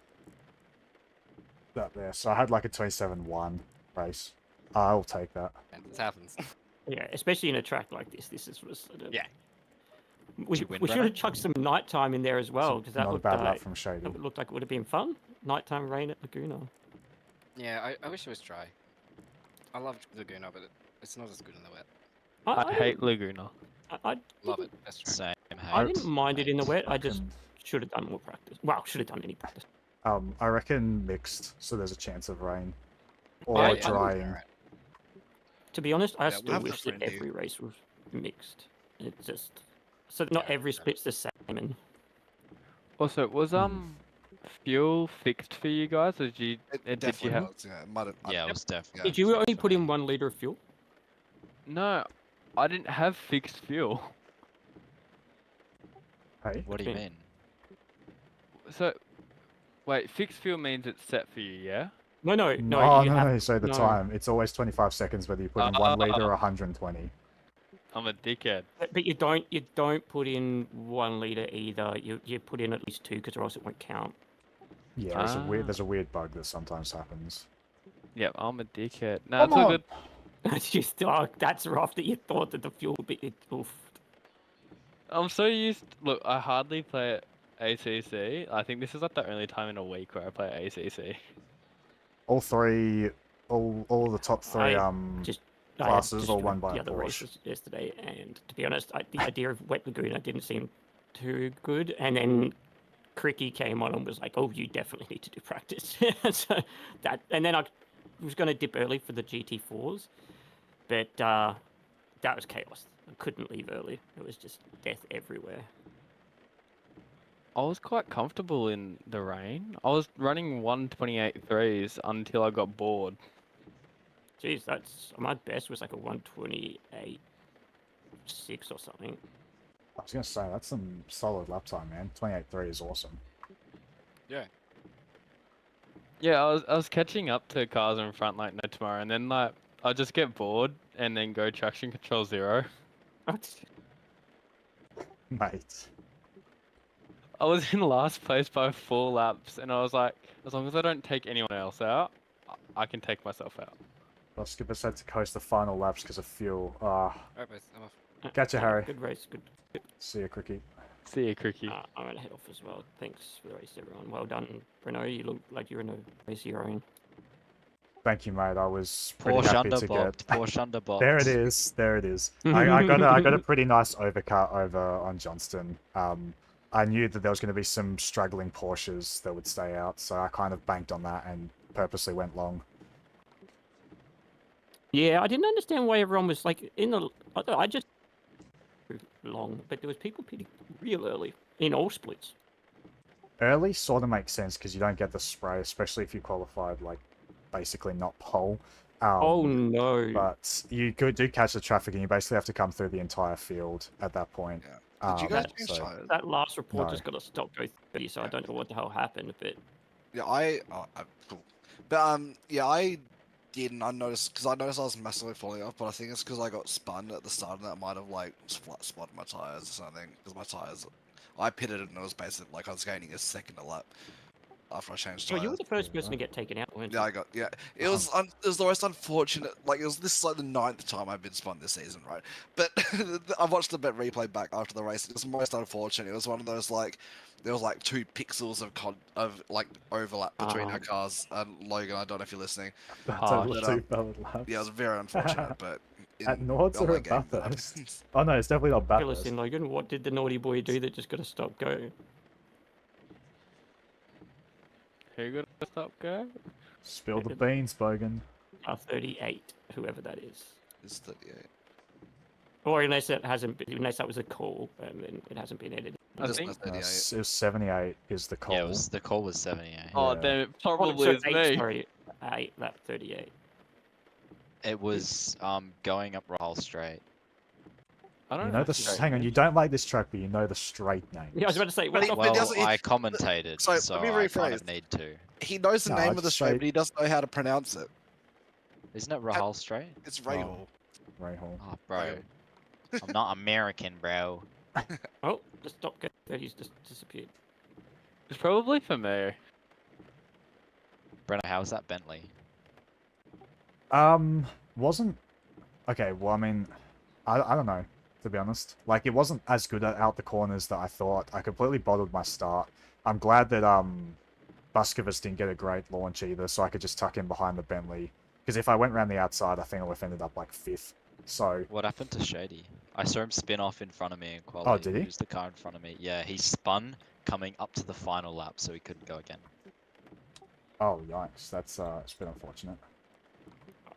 That there. So I had like a 27.1 race. I'll take that. And this happens. Yeah, especially in a track like this. This is sort of... Yeah. We should have chucked some nighttime in there as well, because that Not a looked bad lap from Shady. it looked like it would have been fun. Nighttime rain at Laguna. Yeah, I wish it was dry. I love Laguna, but it's not as good in the wet. I hate Laguna. I Love it. That's true. Same. I didn't mind it in the wet. I just reckon- should have done more practice. Well, should have done any practice. I reckon mixed, so there's a chance of rain. Or I- drying. To be honest, I Yeah, we'll still have wish that that for Indy. every race was mixed. It's just so not every split's the same. And Also, was fuel fixed for you guys, or did you did you have? Was, yeah, it might have, Yeah, it was definitely. did you only put in 1 liter of fuel? No, I didn't have fixed fuel. Hey? What do you mean? So, wait, fixed fuel means it's set for you, yeah? No. Oh, you no, have, so the no. time. It's always 25 seconds whether you put in 1 liter or 120. I'm a dickhead. But you don't put in 1 liter either. You put in at least 2, because or else it won't count. Yeah, there's a weird bug that sometimes happens. Yep, I'm a dickhead. No, it's Come all on. good. It's just that's rough that you thought that the fuel would be. Oof. I'm so used. Look, I hardly play ACC. I think this is like the only time in a week where I play ACC. All the top 3 I had classes all destroyed won by the a other Porsche. races yesterday, and to be honest, the idea of Wet Laguna didn't seem too good. And then Cricky came on and was like, "Oh, you definitely need to do practice." And then I was going to dip early for the GT4s, but that was chaos. I couldn't leave early. It was just death everywhere. I was quite comfortable in the rain. I was running 128.3s until I got bored. Jeez, my best was like a 128.6 or something. I was going to say, that's some solid lap time, man. 28.3 is awesome. Yeah. Yeah, I was catching up to cars in front like no tomorrow, and then like I just get bored and then go traction control 0. Mate. I was in last place by 4 laps, and I was like, as long as I don't take anyone else out, I can take myself out. Buskivus had to coast the final laps because of fuel. Ah, Alright, boys, I'm off. Catch you, Yeah, Harry. Good race. Good. See you, Cricky. See you, Cricky. I'm gonna head off as well. Thanks for the race, everyone. Well done, Bruno. You look like you're in a race of your own. Thank you, mate. I was pretty Porsche happy to get. underbopped. Porsche underbopped. There it is. There it is. I got a pretty nice overcut over on Johnston. I knew that there was going to be some struggling Porsches that would stay out, so I kind of banked on that and purposely went long. Yeah, I didn't understand why everyone was like in the. I just long, but there was people pitting real early in all splits. Early sort of makes sense because you don't get the spray, especially if you qualified like basically not pole. Oh no! But you do catch the traffic, and you basically have to come through the entire field at that point. Yeah. Did you guys so- change tires? That last report No. just got a stop go 30, so I don't know what the hell happened, but Yeah, cool. But yeah, I didn't. I noticed because I was massively falling off, but I think it's because I got spun at the start, and that might have like spotted my tires or something. Because my tires, I pitted and it was basically like I was gaining a second a lap after I changed well, tires. you were the first person to get taken out, weren't you? Yeah, I got It was it was the most unfortunate. Like this is like the 9th time I've been spun this season, right? But I watched the bit replay back after the race. It was most unfortunate. It was one of those like there was like 2 pixels of like overlap between our cars. And Logan, I don't know if you're listening. That's Oh, over but, 2 valid laps. Yeah, it was very unfortunate. But At Nords or at game, Bathurst? Oh no, it's definitely not Fill us Bathurst. in, Logan. What did the naughty boy do that just got a stop go? Who got a stop go? Spill the beans, Bogan. 38, whoever that is. It's 38. Or unless it hasn't, unless that was a call, and it hasn't been edited. I Just think. no 38. It was 78 is the call. Yeah, the call was 78. Oh, Yeah. damn it. Oh, Probably so is 8, me. sorry, 8 lap 38. It was going up Rahal Straight. I don't You know the hang on, you don't like this track, but you know the straight names. Yeah, I was about to say, But what's he- off but Well, doesn't he- I commentated, So, so let me I kind of rephrase. need to. He knows the No, name of the it's straight, straight. but he doesn't know how to pronounce it. Isn't it Rahal Straight? It's Rahal. Ray Hall. Oh, bro. I'm not American, bro. Oh, the stop go 30's just disappeared. It's probably for me. Brenna, how's that Bentley? Wasn't okay. Well, I mean, I don't know, to be honest. Like, it wasn't as good out the corners that I thought. I completely bottled my start. I'm glad that Buskivus didn't get a great launch either, so I could just tuck in behind the Bentley. Because if I went around the outside, I think I would have ended up like 5th. So What happened to Shady? I saw him spin off in front of me in quality. Oh, did he? He was the car in front of me. Yeah, he spun coming up to the final lap, so he couldn't go again. oh yikes, that's it's been unfortunate.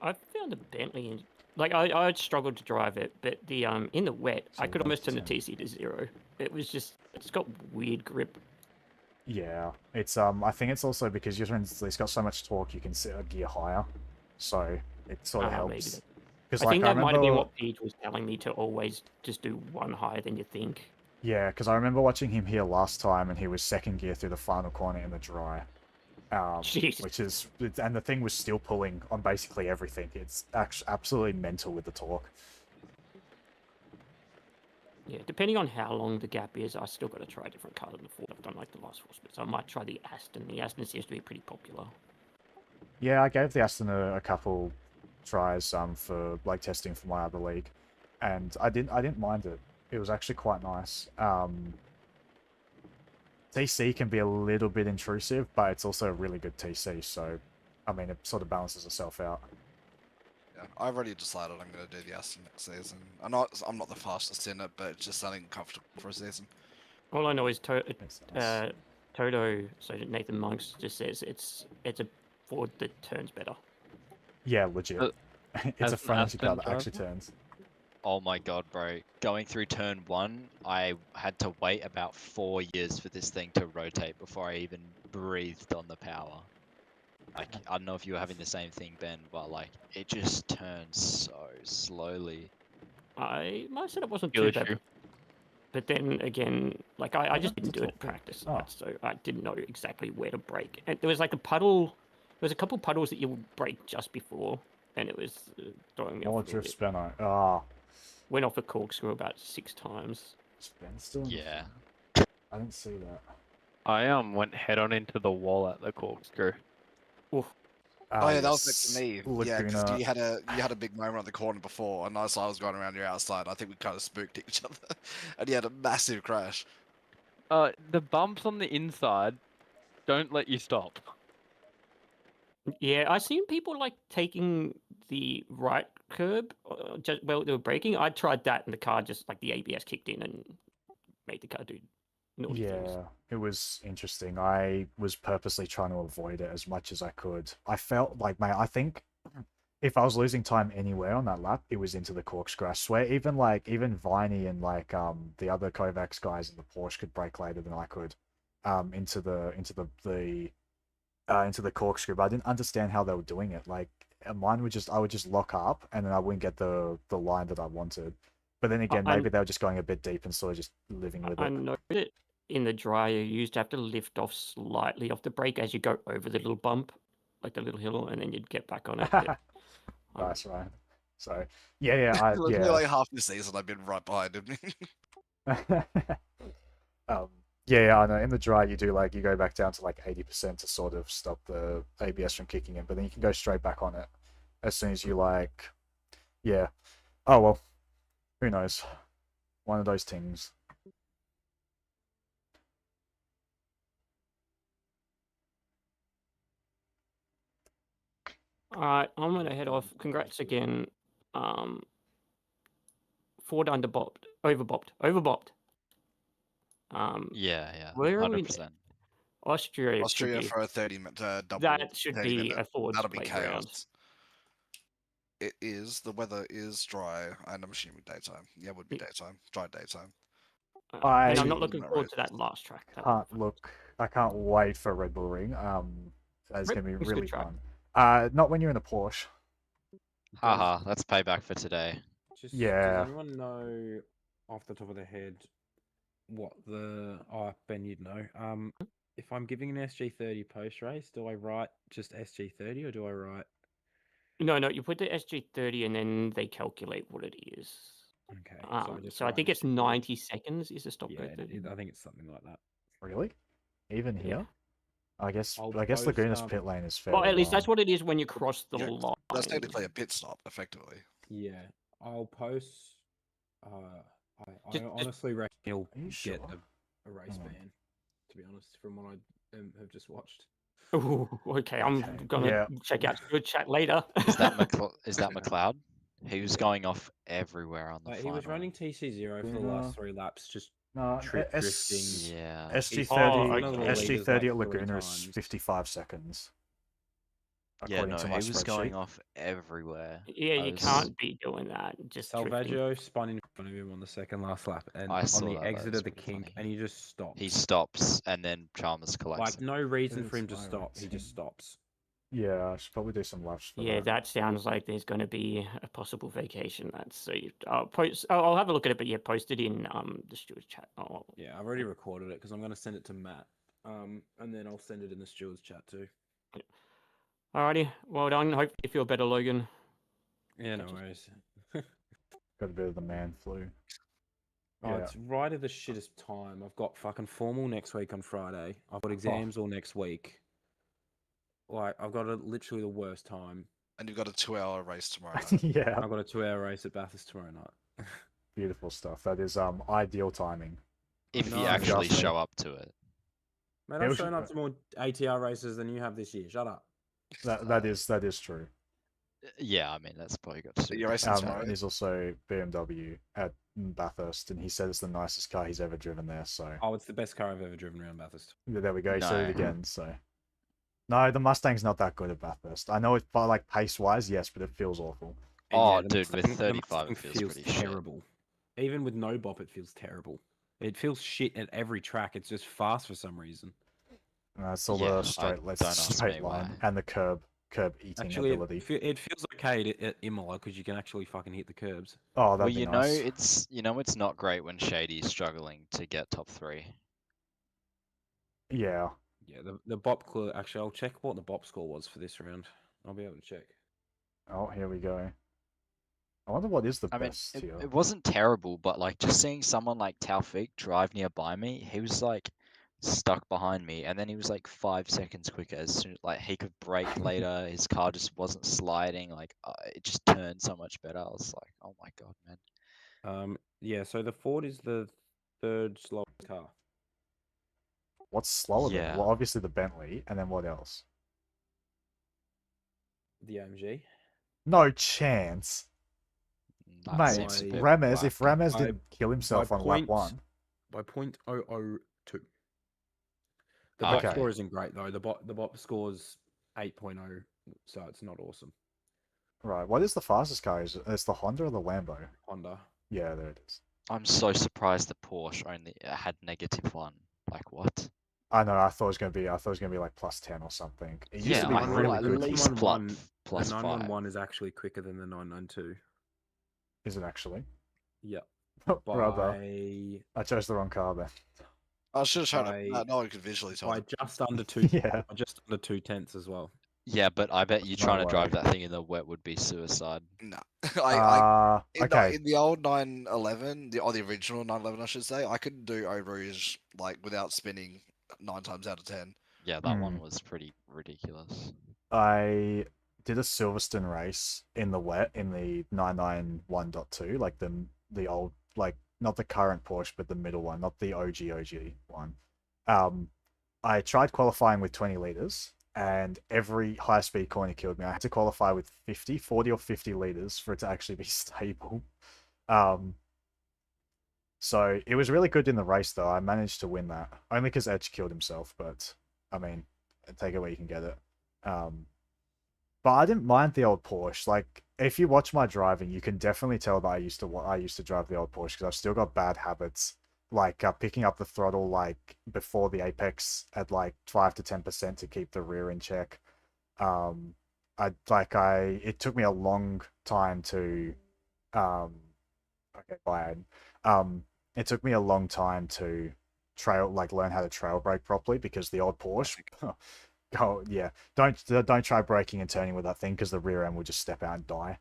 I found a Bentley, in, like I struggled to drive it, but the in the wet, I So could almost turn the 1%. TC to 0. It was just, it's got weird grip. Yeah, it's I think it's also because it's got so much torque, you can set a gear higher, so it sort of Maybe helps. that- Because I like think I that might have been remember, what Pete was telling me, to always just do one higher than you think. yeah, because I remember watching him here last time, and he was 2nd gear through the final corner in the dry. Jeez. Which is, and the thing was still pulling on basically everything. It's actually absolutely mental with the torque. Yeah, depending on how long the gap is, I still got to try a different car than the Ford. I've done like the last 4 splits. I might try the Aston. The Aston seems to be pretty popular. Yeah, I gave the Aston a couple tries for like testing for my other league, and I didn't mind it. It was actually quite nice. TC can be a little bit intrusive, but it's also a really good TC. So, I mean, it sort of balances itself out. Yeah, I've already decided I'm going to do the Aston next season. I'm not the fastest in it, but it's just something comfortable for a season. All I know is Makes sense. Toto, so Nathan Monks just says it's a Ford that turns better. Yeah, legit. It's as a an front car Aston that actually driver? turns. Oh my god, bro. Going through turn 1, I had to wait about 4 years for this thing to rotate before I even breathed on the power. Like, I don't know if you were having the same thing, Ben, but like, it just turns so slowly. My setup wasn't Skill too bad, issue. but then again, like I just didn't it's do it all at good. practice, Oh. so I didn't know exactly where to brake. And there was like a puddle. There was a couple puddles that you would brake just before, and it was throwing me off. More a little drift bit. Speno. Ah, Went off a corkscrew about 6 times. Spen still. in the Yeah. field? I didn't see that. I went head on into the wall at the corkscrew. Oof. Oh yeah, that was next to me. Laguna. Yeah, because you had a big moment on the corner before, and I saw I was going around your outside. I think we kind of spooked each other, and you had a massive crash. The bumps on the inside don't let you stop. Yeah, I seen people like taking the right curb just well they were braking. I tried that and the car just like the ABS kicked in and made the car do naughty things. Yeah, it was interesting. I was purposely trying to avoid it as much as I could. I felt like, mate, I think if I was losing time anywhere on that lap, it was into the corkscrew. I swear, even Viney and the other Kovacs guys in the Porsche could brake later than I could, into the corkscrew. But I didn't understand how they were doing it. Like mine would I would just lock up and then I wouldn't get the line that I wanted. But then again, maybe they were just going a bit deep and sort of just living with I it. noticed it in the dry. You used to have to lift off slightly off the brake as you go over the little bump, like the little hill, and then you'd get back on it. Nice, right? So yeah, Literally, like half the season, I've been right behind him. Yeah, I know. In the dry, you go back down to like 80% to sort of stop the ABS from kicking in, but then you can go straight back on it as soon as you yeah. Oh well, who knows? One of those things. All right, I'm gonna head off. Congrats again. Ford overbopped. Yeah, where are we? 100%. Austria Austria should for a 30-minute double. that should 30 be minute. a Ford's That'll be playground. chaos. It is. The weather is dry, and I'm assuming daytime. Yeah, it would be daytime. Dry daytime. And I'm not looking forward to that last track. I can't wait for Red Bull Ring. That's Red gonna be Bull's a good really track. fun. Not when you're in a Porsche. Haha, that's payback for today. Yeah. Does anyone know off the top of their head what the... Oh, Ben, you'd know. If I'm giving an SG30 post-race, do I write just SG30 or do I write... No, you put the SG30 and then they calculate what it is. Okay, so I think it's 90 seconds is the stop go 30. I think it's something like that. Really? Even here? Yeah. I guess I'll Laguna's post, pit lane is fairly Well, at least that's long. what it is when you cross the Yeah, line. that's technically a pit stop, effectively. Yeah, I'll post... I Just- honestly reckon he'll Are you get sure? a race Hmm. ban, to be honest, from what I have just watched. Ooh, okay, I'm gonna Yeah. check out your chat later. Is that McLeod? He was going off everywhere on the Like, he final. was running TC0 for the last 3 laps, just No, drifting. Yeah. SG30 Oh, okay. SG30 at like 3 Laguna is times. 55 seconds. Yeah, According no, to he my was going spreadsheet. off everywhere. Yeah, I you was- can't be doing that. Just drifting. Salvaggio spun in front of him on the second last lap, and I on saw the that, exit was of the pretty kink, funny. and he just stops. He stops and then Chalmers collects Like, him. no reason for him to It's stop. He irate. just stops. Yeah, I should probably do some laps for Yeah, that sounds like there's going to be a possible vacation. That's so. I'll post. I'll have a look at it, but yeah, post it in the Stewards chat. Oh, Yeah, I've already recorded it because I'm going to send it to Matt. And then I'll send it in the stewards chat too. alrighty, well done. Hope you feel better, Logan. Yeah, no worries. Got a bit of the man flu. Oh, Yeah. it's right at the shittest time. I've got fucking formal next week on Friday. I've got exams all next week. Like, I've got literally the worst time. And you've got a 2-hour race tomorrow night. Yeah. I've got a 2-hour race at Bathurst tomorrow night. Beautiful stuff. That is ideal timing. If No, you actually trust me. show up to it. Mate, Yeah, I've we shown should- up to more ATR races than you have this year. Shut up. That is true. Yeah, I mean, that's probably got to do You're with it. racing tomorrow. And there's also BMW at Bathurst, and he said it's the nicest car he's ever driven there. So Oh, it's the best car I've ever driven around Bathurst. there we go. He said it No. again. So no, the Mustang's not that good at Bathurst. I know it's like pace wise, yes, but it feels awful. And Oh, the dude, with Mustang- the 35 it Mustang feels pretty shit. terrible. Even with no bop, it feels terrible. It feels shit at every track. It's just fast for some reason. It's all Yeah, the straight, don't ask straight me line why. and the curb eating Actually, ability. it feels okay at Imola because you can actually fucking hit the curbs. Oh, Well, that'd be nice. it's not great when Shady's struggling to get top 3. Yeah. Yeah, the bop score. Actually, I'll check what the bop score was for this round. I'll be able to check. Oh, here we go. I wonder what is the I mean, best it, here. it wasn't terrible, but like just seeing someone like Taufik drive nearby me, he was like stuck behind me, and then he was like 5 seconds quicker. As soon like he could brake later, his car just wasn't sliding. Like it just turned so much better. I was like, oh my god, man. Yeah. So the Ford is the third slowest car. What's slower than it? Yeah. Well, obviously the Bentley, and then what else? The AMG. No chance. That Mate, seems a bit Rames, if whack. Rames didn't kill himself on lap 1. By 0.002. The Okay. bot score isn't great though. The bot scores 8.0, so it's not awesome. Right, what is the fastest car? Is it's the Honda or the Lambo? Honda. Yeah, there it is. I'm so surprised the Porsche only had -1. Like what? I know. I thought it was gonna be. I thought it was gonna be like +10 or something. It used Yeah, to be I really thought good. at least the plus 911 is actually quicker than the 992. Is it actually? Yeah. Brother, By I chose the wrong car then. I should have shown it. by, No one could visually tell. by just under two. Yeah. By just under 2/10 as well. Yeah, but I bet you No trying to way. drive that thing in the wet would be suicide. No, Okay. in the old 911, the original 911, I should say, I could do Eau Rouge like without spinning 9 times out of 10. Yeah, that one was pretty ridiculous. I did a Silverstone race in the wet in the 991.2, like the old, like not the current Porsche, but the middle one, not the OG one. I tried qualifying with 20 liters, and every high speed corner killed me. I had to qualify with 40 or 50 liters for it to actually be stable. So it was really good in the race, though. I managed to win that only because Edge killed himself, but I mean, take it where you can get it. But I didn't mind the old Porsche. Like, if you watch my driving, you can definitely tell that I used to drive the old Porsche because I've still got bad habits, like picking up the throttle like before the apex at like 5 to 10% to keep the rear in check. It took me a long time to it took me a long time to learn how to trail brake properly because the old Porsche. Oh yeah, don't try braking and turning with that thing because the rear end will just step out and die.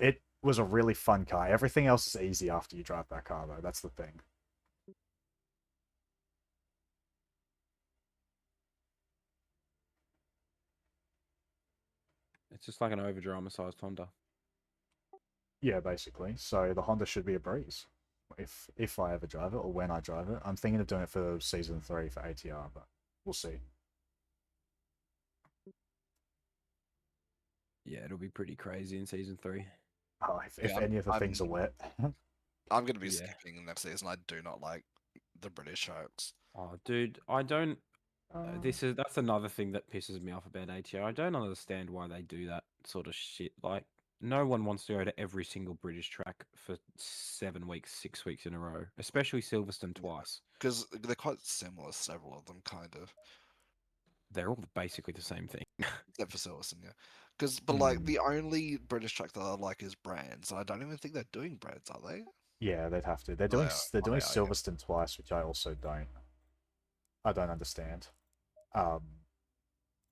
It was a really fun car. Everything else is easy after you drive that car, though. That's the thing. It's just like an over-dramatized Honda. Yeah, basically. So the Honda should be a breeze if I ever drive it or when I drive it. I'm thinking of doing it for season 3 for ATR, but we'll see. Yeah, it'll be pretty crazy in season 3. Oh, if any of the things are wet. I'm going to be skipping next season. I do not like the British Sharks. Oh, dude, I don't. That's another thing that pisses me off about ATR. I don't understand why they do that sort of shit. Like, no one wants to go to every single British track for 7 weeks, 6 weeks in a row, especially Silverstone twice. Because they're quite similar, several of them, kind of. They're all basically the same thing. Except for Silverstone, yeah. But like, the only British track that I like is Brands, and I don't even think they're doing Brands, are they? Yeah, they'd have to. They're doing Silverstone twice, which I also don't. I don't understand. I'm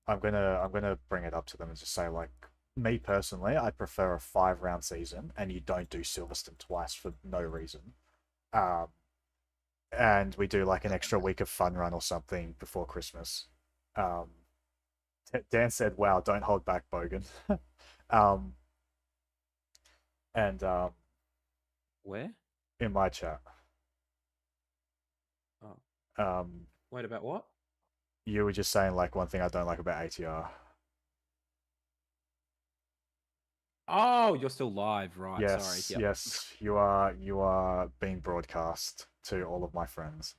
gonna bring it up to them and just say, like, me personally, I prefer a 5-round season, and you don't do Silverstone twice for no reason. And we do like an extra week of fun run or something before Christmas. Dan said, "Wow, don't hold back, Bogan." Where? In my chat. Oh. Wait, about what? You were just saying like one thing I don't like about ATR. Oh, you're still live, right? Yes, Sorry. Yep. yes, you are being broadcast to all of my friends.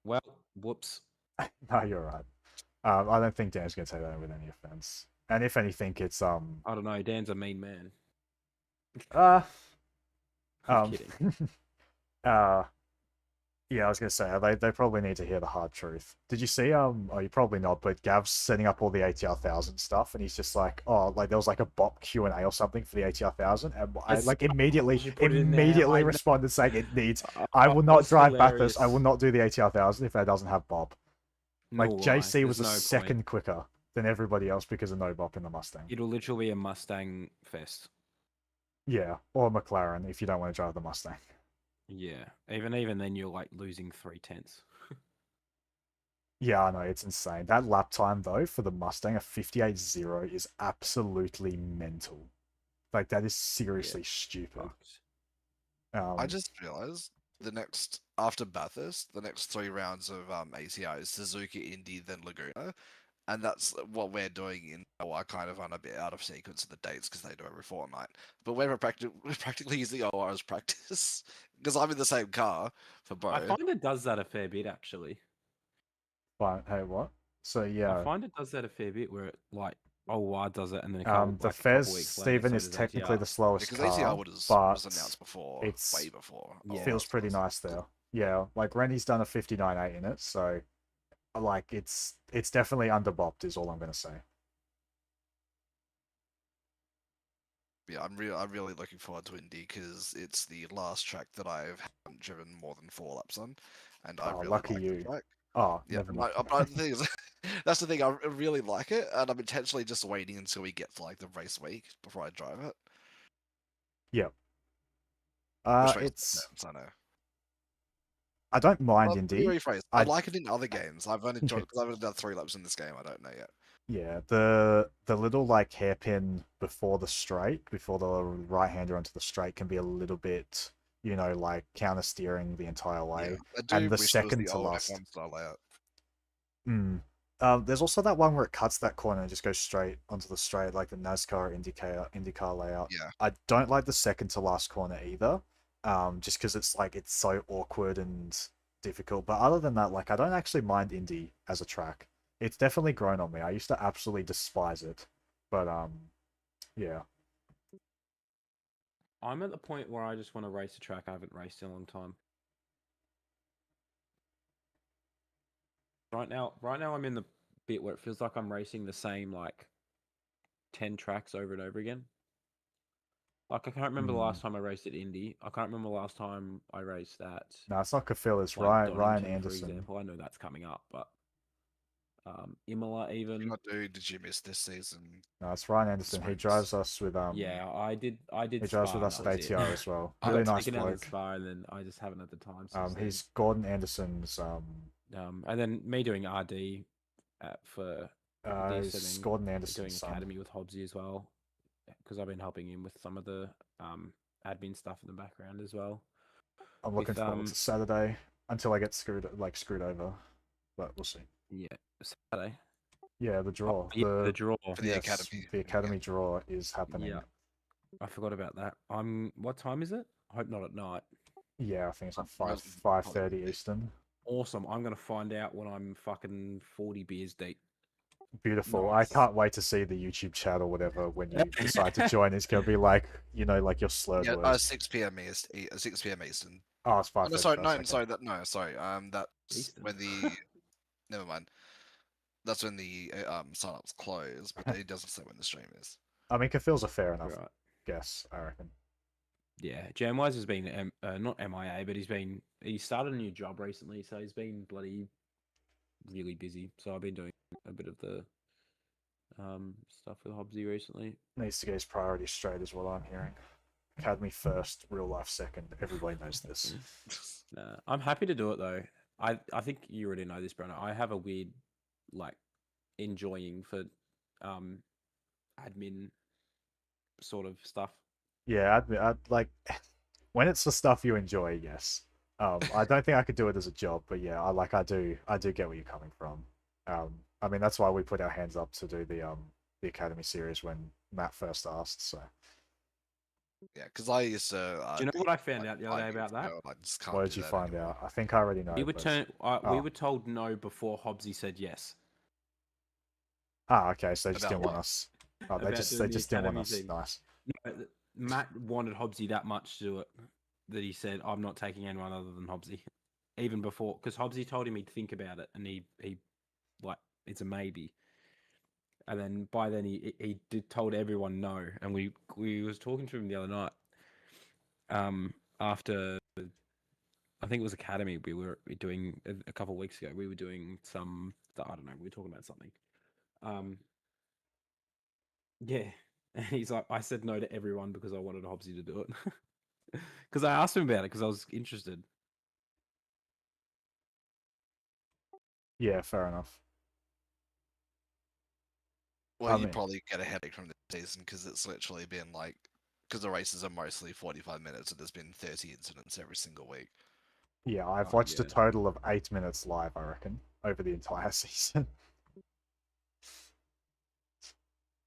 Well, whoops. No, you're right. I don't think Dan's gonna take that with any offense. And if anything, it's I don't know. Dan's a mean man. I'm kidding. Yeah, I was gonna say they probably need to hear the hard truth. Did you see oh, you probably not, but Gav's setting up all the ATR 1000 stuff, and he's just like, oh, like there was like a bot Q&A or something for the ATR 1000, and I like immediately responded saying it needs. I will not drive Bathurst. I will not do the ATR 1000 if that doesn't have Bob. Like JC was a second quicker than everybody else because of no Bob in the Mustang. It'll literally be a Mustang fest. Yeah, or McLaren if you don't want to drive the Mustang. Yeah, even then, you're like losing 3/10. Yeah, I know, it's insane. That lap time, though, for the Mustang, a 58.0 is absolutely mental. Like, that is seriously stupid. I just realized after Bathurst, the next 3 rounds of ACI is Suzuka, Indy, then Laguna, and that's what we're doing in OR, kind of on a bit out of sequence of the dates because they do every fortnight. But we're practically using OR as practice because I'm in the same car for both. I find it does that a fair bit, actually. But hey, what? So I yeah, find it does that a fair bit, where it, like OR does it, and then a couple, the a Fez couple weeks later, Steven so is does technically ATR. the slowest Because ACR car, was but announced before, it's way before. Yeah. feels pretty nice there. Yeah, like Rennie's done a 59.8 in it, so like it's definitely underbopped is all I'm gonna say. Yeah, I'm really looking forward to Indy because it's the last track that I haven't driven more than 4 laps on, and I really lucky like you. the track. Oh, Yeah, never mind. but the thing is, that's the thing. I really like it, and I'm intentionally just waiting until we get to like the race week before I drive it. Yeah. Which makes no It's sense, I know. I don't mind Well, let me Indy. rephrase. I like it in other games. I've only because I've only done 3 laps in this game. I don't know yet. Yeah, the little like hairpin before the straight, before the right hander onto the straight can be a little bit, like counter steering the entire way. I do And the wish it was second the to old last. F1 style layout. There's also that one where it cuts that corner and just goes straight onto the straight, like the NASCAR IndyCar layout. Yeah. I don't like the second to last corner either. Just because it's so awkward and difficult. But other than that, like I don't actually mind Indy as a track. It's definitely grown on me. I used to absolutely despise it. But yeah. I'm at the point where I just want to race a track I haven't raced in a long time. Right now, I'm in the bit where it feels like I'm racing the same like 10 tracks over and over again. Like I can't remember the last time I raced at Indy. I can't remember the last time I raced at. No, it's not Cafill, it's like Ryan Donington, for Anderson. example. I know that's coming up, but Imola even. What did you miss this season? No, it's Ryan Anderson. He drives us with Yeah, I did. He Spa, drives with us at that was it. ATR as well. I Really got nice taken out of bloke. Spa, and then I just haven't had the time since then. He's Gordon Anderson's and then me doing RD for this, and then Gordon Anderson's doing son. Academy with Hobbsy as well, because I've been helping him with some of the admin stuff in the background as well. I'm looking forward to Saturday until I get screwed over, but we'll see. Yeah, Saturday. Yeah, the draw. Oh, yeah, the draw for the academy. The academy draw is happening. Yeah, I forgot about that. What time is it? I hope not at night. Yeah, I think it's like 5:30 Eastern. Awesome. I'm gonna find out when I'm fucking 40 beers deep. Beautiful. Nice. I can't wait to see the YouTube chat or whatever when you decide to join. It's gonna be like, like your slurred words. 6 p.m. 6 p.m. Eastern. Oh, it's 5:30. No, sorry, that's Eastern. when the never mind. That's when the sign-ups close, but it doesn't say when the stream is. I mean, Cafill's a fair enough Right. guess, I reckon. Yeah, Jamwise has been not MIA, but he started a new job recently, so he's been bloody really busy. So I've been doing a bit of the stuff with Hobbsy recently. Needs to get his priorities straight, is what I'm hearing. Academy first, real life second. Everybody knows this. Nah, I'm happy to do it though. I think you already know this, Bruno. I have a weird like enjoying for admin sort of stuff. Yeah, I'd like when it's the stuff you enjoy. Yes. I don't think I could do it as a job, but yeah, I do get where you're coming from. I mean that's why we put our hands up to do the Academy series when Matt first asked. So. Yeah, because I used to. Do you know what I found out the other day about that? What did you find out? I think I already know. We were told no before Hobbsy said yes. Ah, okay. So they just About didn't want what? us. Oh, they About just doing the didn't want academy us. thing. Nice. No, Matt wanted Hobbsy that much to do it that he said, "I'm not taking anyone other than Hobbsy." Even before, because Hobbsy told him he'd think about it, and he like it's a maybe. And then by then he told everyone no, and we was talking to him the other night. After I think it was Academy, we were doing a couple of weeks ago. We were doing some I don't know. We were talking about something. Yeah, and he's like, I said no to everyone because I wanted Hobbsy to do it. Because I asked him about it because I was interested. Yeah, fair enough. Well, I you mean- probably get a headache from this season because it's literally been like, because the races are mostly 45 minutes and there's been 30 incidents every single week. Yeah, I've Oh, watched a yeah. total of 8 minutes live, I reckon, over the entire season.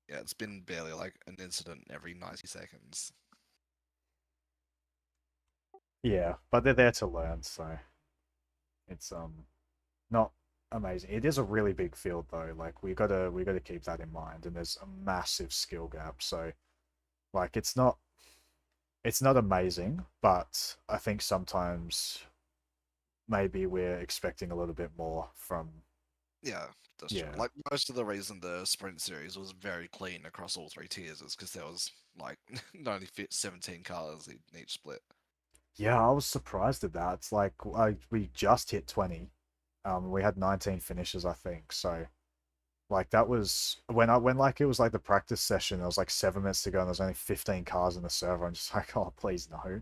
Yeah, it's been barely like an incident every 90 seconds. Yeah, but they're there to learn, so it's not amazing. It is a really big field though. Like we gotta keep that in mind, and there's a massive skill gap. So like it's not amazing, but I think sometimes maybe we're expecting a little bit more from. Yeah, that's Yeah. true. Like most of the reason the sprint series was very clean across all 3 tiers is because there was like only fit 17 cars in each split. Yeah, I was surprised at that. It's like we just hit 20. We had 19 finishes, I think. So like that was when like it was like the practice session, there was like 7 minutes to go and there's only 15 cars in the server. I'm just like, oh please no.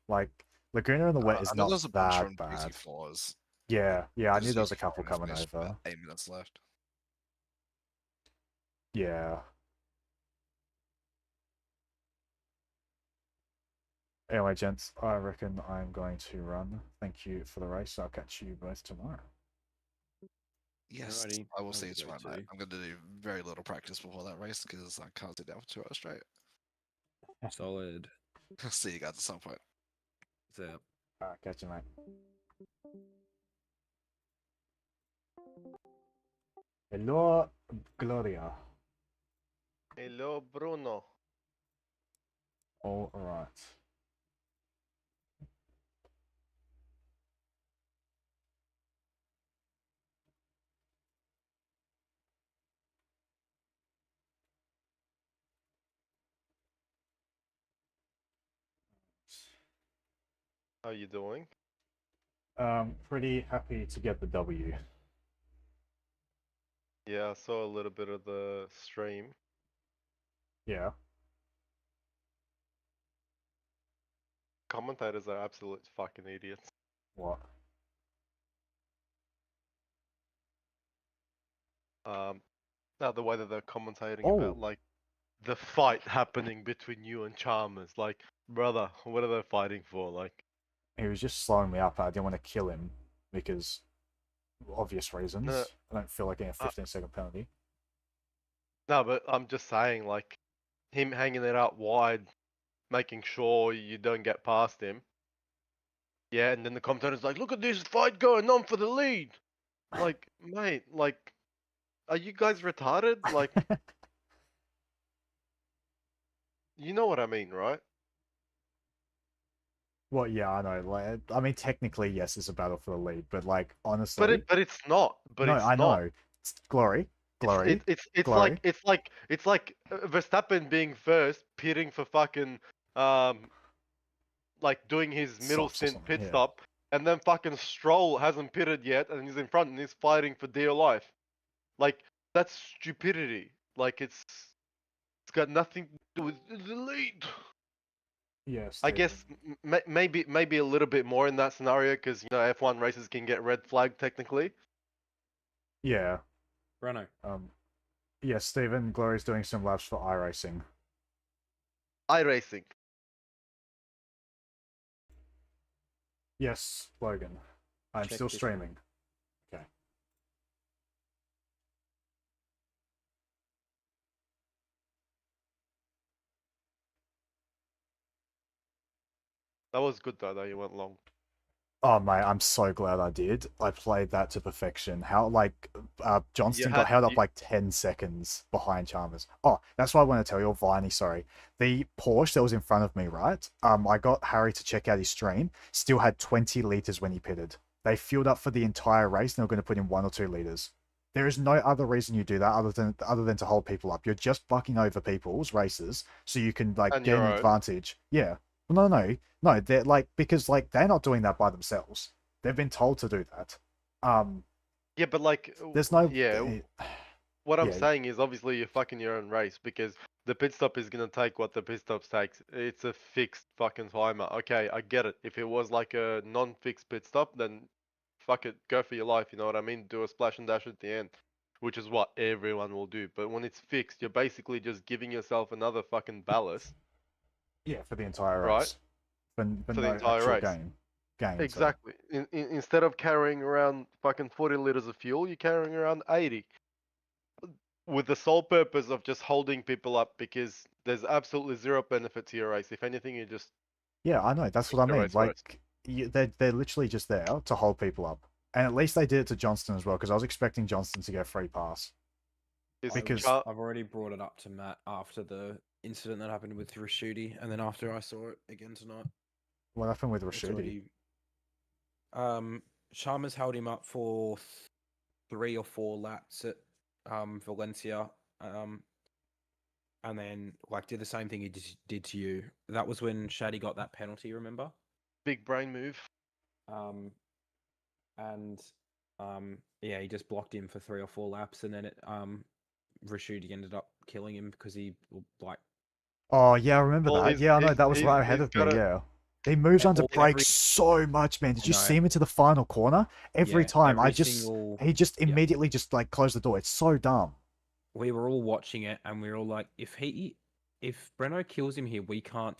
Like Laguna in the wet is I know not there's a bunch that from bad. GT4s. Yeah, yeah, I There's knew there was a GT4 couple and it's coming finished over. about 8 minutes left. Yeah. Anyway, gents, I reckon I'm going to run. Thank you for the race. I'll catch you both tomorrow. Yes, Alrighty, I will I see will you go tomorrow night. too. I'm going to do very little practice before that race because I can't sit down for 2 hours straight. Solid. See you guys at some point. It's out. Alright, catch you, mate. Hello, Gloria. Hello, Bruno. All right. How you doing? Pretty happy to get the W. Yeah, I saw a little bit of the stream. Yeah. Commentators are absolute fucking idiots. What? Now the way that they're commentating Oh. about like the fight happening between you and Chalmers, like, brother, what are they fighting for? Like, He was just slowing me up. I didn't want to kill him because obvious reasons. No. I don't feel like getting a 15-second penalty. no, but I'm just saying, like, him hanging it out wide, making sure you don't get past him. Yeah, and then the commentator's like, look at this fight going on for the lead. Like, mate, like, are you guys retarded? Like, you know what I mean, right? Well, yeah, I know. Like, I mean, technically, yes, it's a battle for the lead, but like, honestly, But it's not. But no, it's I not. know. It's glory, glory. It's Glory. like Verstappen being first, pitting for fucking like doing his middle Stops or stint something, pit yeah. stop, and then fucking Stroll hasn't pitted yet, and he's in front and he's fighting for dear life. Like, that's stupidity. Like, it's got nothing to do with the lead. Yes. I guess maybe a little bit more in that scenario because you know F1 races can get red flagged technically. Yeah. Bruno. Yes, Stephen. Glory's doing some laps for iRacing. iRacing. Yes, Logan. I'm Check still this streaming. Okay. That was good though. You went long. Oh mate, I'm so glad I did. I played that to perfection. How like Johnston got had- held up you- like 10 seconds behind Chalmers. Oh, that's what I want to tell you, or Viney, sorry. The Porsche that was in front of me, right? I got Harry to check out his stream. Still had 20 liters when he pitted. They fueled up for the entire race and they were going to put in 1 or 2 liters. There is no other reason you do that other than to hold people up. You're just fucking over people's races so you can like And get your an own. advantage. Yeah. Well, no, they're like because like they're not doing that by themselves. They've been told to do that. Yeah, but like, There's no yeah. what I'm Yeah. saying is obviously you're fucking your own race because the pit stop is gonna take what the pit stop takes. It's a fixed fucking timer. Okay, I get it. If it was like a non-fixed pit stop, then fuck it, go for your life. You know what I mean? Do a splash and dash at the end, which is what everyone will do. But when it's fixed, you're basically just giving yourself another fucking ballast, Yeah, for the entire right? race. For For the no entire actual race. Gain. Sorry. Exactly. Instead of carrying around fucking 40 liters of fuel, you're carrying around 80. With the sole purpose of just holding people up because there's absolutely zero benefit to your race. If anything, you just Yeah, I know. That's make what I the mean. race worse. Like, they're literally just there to hold people up. And at least they did it to Johnston as well, because I was expecting Johnston to go free pass. Because I've already brought it up to Matt after the incident that happened with Rashidi, and then after I saw it again tonight. what happened with It's Rashidi? already- Sharma's held him up for 3 or 4 laps at Valencia, and then like did the same thing he did to you. That was when Shaddy got that penalty. Remember? Big brain move. And yeah, he just blocked him for 3 or 4 laps, and then Rashidi ended up killing him because he like. Oh, yeah, I remember Well, that. Yeah, I know. That was right ahead he's of me, got yeah. He moves under every- brakes so much, man. Did you I see know. him into the final corner? Every Yeah, time. every He just single- immediately just like closed the door. It's so dumb. We were all watching it, and we were all like, if Breno kills him here, we can't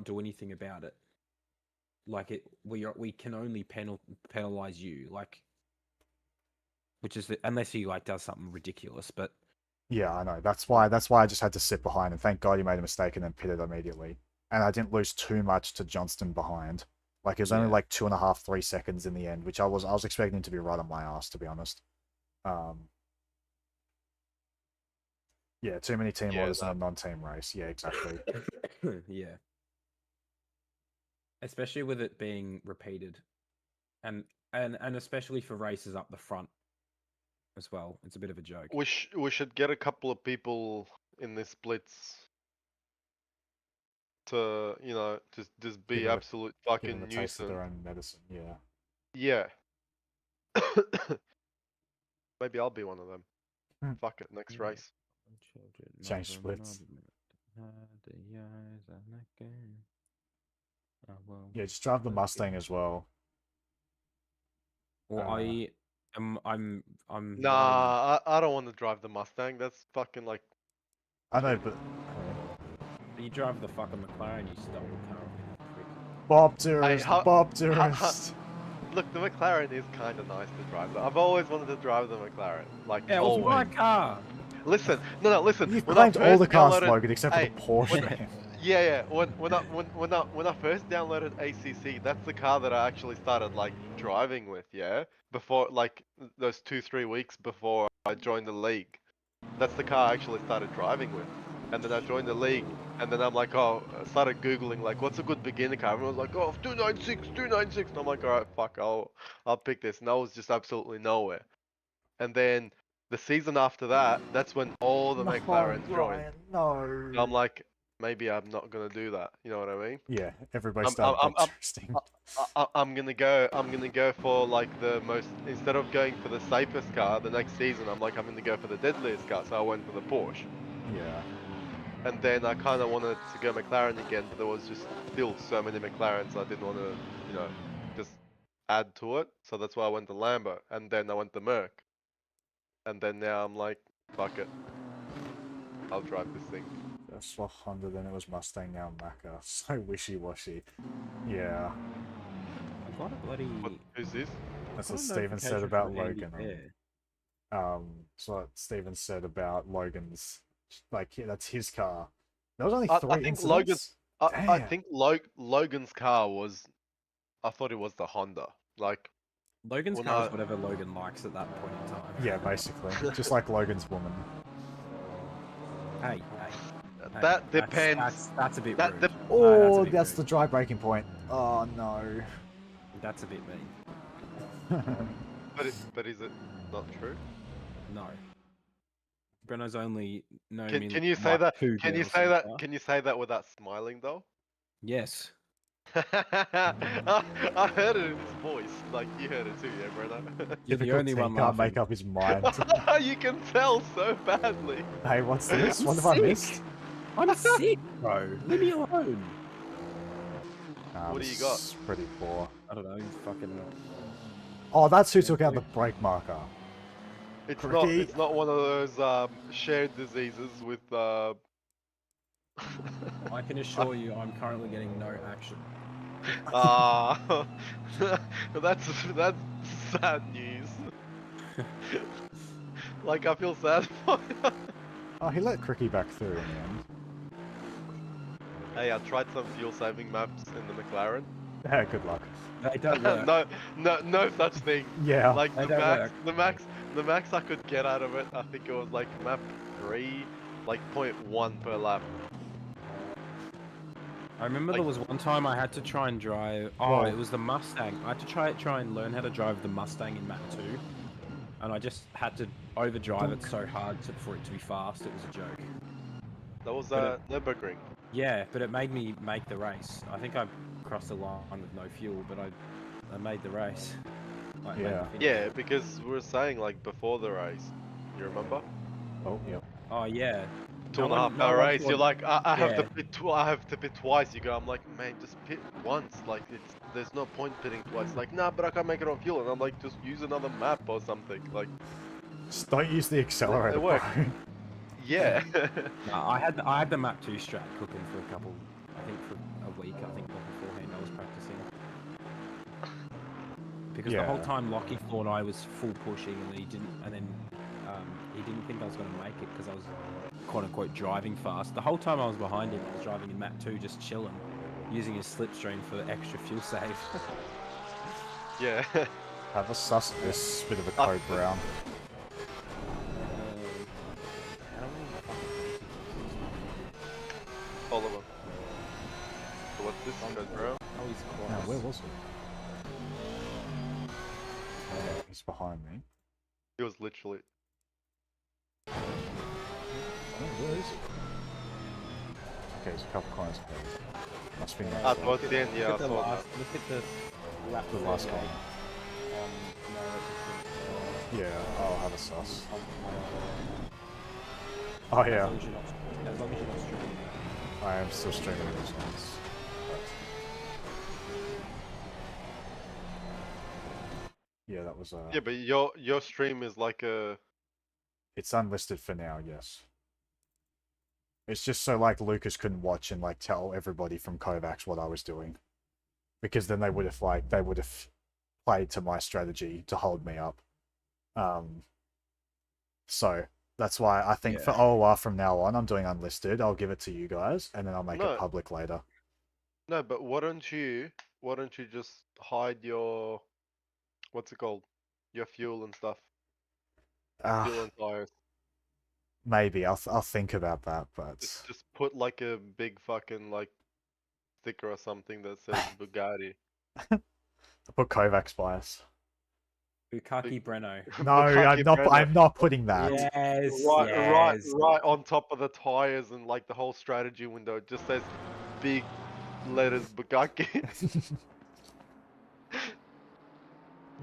do anything about it. Like we can only penalize you, like, which is unless he like does something ridiculous. But Yeah, I know. That's why I just had to sit behind, and thank God you made a mistake and then pitted immediately. And I didn't lose too much to Johnston behind. Like it was only Yeah. like 2.5, 3 seconds in the end, which I was expecting him to be right on my ass, to be honest. Yeah, too many team Yeah, orders in a non-team race. Yeah, exactly. yeah, especially with it being repeated, and especially for races up the front as well. It's a bit of a joke. We should get a couple of people in the splits to just be Give them a- absolute Give fucking them a taste of nuisance. their own medicine. Yeah. Yeah. Maybe I'll be one of them. Fuck it, next race. Change splits. Yeah, just drive the Mustang as well. Well, I'm Nah, I don't want to drive the Mustang. That's fucking like. I know, but You drive the fucking McLaren, you stole the car. Bob Durst, Bob Durst. Look, the McLaren is kind of nice to drive. I've always wanted to drive the McLaren. Like, Yeah, it was my car. Listen, no, listen. You when I claimed all the first cars, downloaded- Logan, except for hey, the Porsche. Yeah. When I first downloaded ACC, that's the car that I actually started like driving with. Yeah, before like those 2-3 weeks before I joined the league, that's the car I actually started driving with. And then I joined the league, and then I'm like, I started googling like, what's a good beginner car? Everyone was like, oh, 296. And I'm like, all right, fuck, I'll pick this. And I was just absolutely nowhere. And then the season after that, that's when all the McLarens joined. No. And I'm like, maybe I'm not gonna do that. You know what I mean? Yeah, everybody started boxing. I'm gonna go for like the most, instead of going for the safest car the next season, I'm gonna go for the deadliest car. So I went for the Porsche. Yeah. And then I kind of wanted to go McLaren again, but there was just still so many McLarens I didn't want to, just add to it. So that's why I went to Lambo, and then I went to Merc. And then now I'm like, fuck it, I'll drive this thing. That's what Honda, then it was Mustang, now Macca. So wishy-washy. Yeah. I got a bloody. Who's this? That's I what got a Steven said notification about from Andy Logan. Bear. That's what Steven said about Logan's. Like, yeah, that's his car. There was only I 3 think incidents. I think Logan's car was, I thought it was the Honda. Like, Logan's when car I- is whatever Logan likes at that point in time. Yeah, basically. Just like Logan's woman. Hey. That depends. That's a bit That rude. dep- Oh, bit that's rude. the dry breaking point. Oh, no. That's a bit mean. But is it not true? No. Breno's only known Can me you say like that? 2 Can you girls say so that? far. Can you say that without smiling though? Yes. I heard it in his voice. Like you heard it too, yeah, brother. You're the Typical only T one can't make laughing. up his mind. You can tell so badly. Hey, what's this? I'm What have I sick. missed? I'm sick, bro. Leave me alone. What do you This got? is pretty poor. I don't know. Fucking. Oh, that's who took out the brake marker. It's Crikey. not one of those shared diseases with I can assure you, I'm currently getting no action. Ah, that's sad news. Like I feel sad for you. Oh, he let Cricky back through in the end. Hey, I tried some fuel saving maps in the McLaren. Yeah, good luck. They don't work. No such thing. Yeah. Like They the don't max, work. the max I could get out of it, I think it was like map 3, like 0.1 per lap. I remember there was one time I had to try and drive. Oh, Whoa. it was the Mustang. I had to try and learn how to drive the Mustang in map 2, and I just had to overdrive it so hard for it to be fast. It was a joke. That was But Nürburgring. Yeah, but it made me make the race. I think I crossed the line with no fuel, but I made the race. Like, made the Yeah. finish. Yeah, because we were saying like before the race. You remember? Oh, yep. Oh yeah. 2.5 hour race. You're like, I have to Yeah. pit. I have to pit twice. You go. I'm like, man, just pit once. Like, there's no point pitting twice. Like, nah, but I can't make it on fuel. And I'm like, just use another map or something. Like, Just don't use the accelerator, it bro. worked. Yeah. No, I had the map 2 strat cooking for a couple. I think for a week. I think beforehand I was practicing. Because the whole Yeah. time Lockie thought I was full pushing, and he didn't. And then he didn't think I was going to make it because I was quote unquote driving fast. The whole time I was behind him, I was driving in map 2, just chilling, using his slipstream for extra fuel save. Yeah. Have a sus of this bit of a code brown. All of them. So what's this code, bro? Oh, he's close. Now, where was he? He's behind me. He was literally. Oh, where is he? Okay, he's a couple corners ahead. Must be next. Towards the end, yeah, I Look at the saw last. Look at the lap. The last one. one. Yeah, I'll have a sus. Oh yeah, As long as you're not streaming. I am still streaming these ones. Yeah, that was Yeah, but your stream is like a. It's unlisted for now, yes. It's just so like Lucas couldn't watch and like tell everybody from Kovacs what I was doing. Because then they would have played to my strategy to hold me up. So that's why I think for OOR from now on I'm doing unlisted. I'll give it to you guys and then I'll make it public later. No, but why don't you just hide your what's it called? Your fuel and stuff. Fuel and tires. Maybe I'll think about that, but Just put like a big fucking like sticker or something that says Bugatti. I'll put Kovacs bias. Bukaki Breno. No, I'm not. Breno. I'm not putting that. Yes. Right on top of the tires and like the whole strategy window. It just says big letters Bugatti.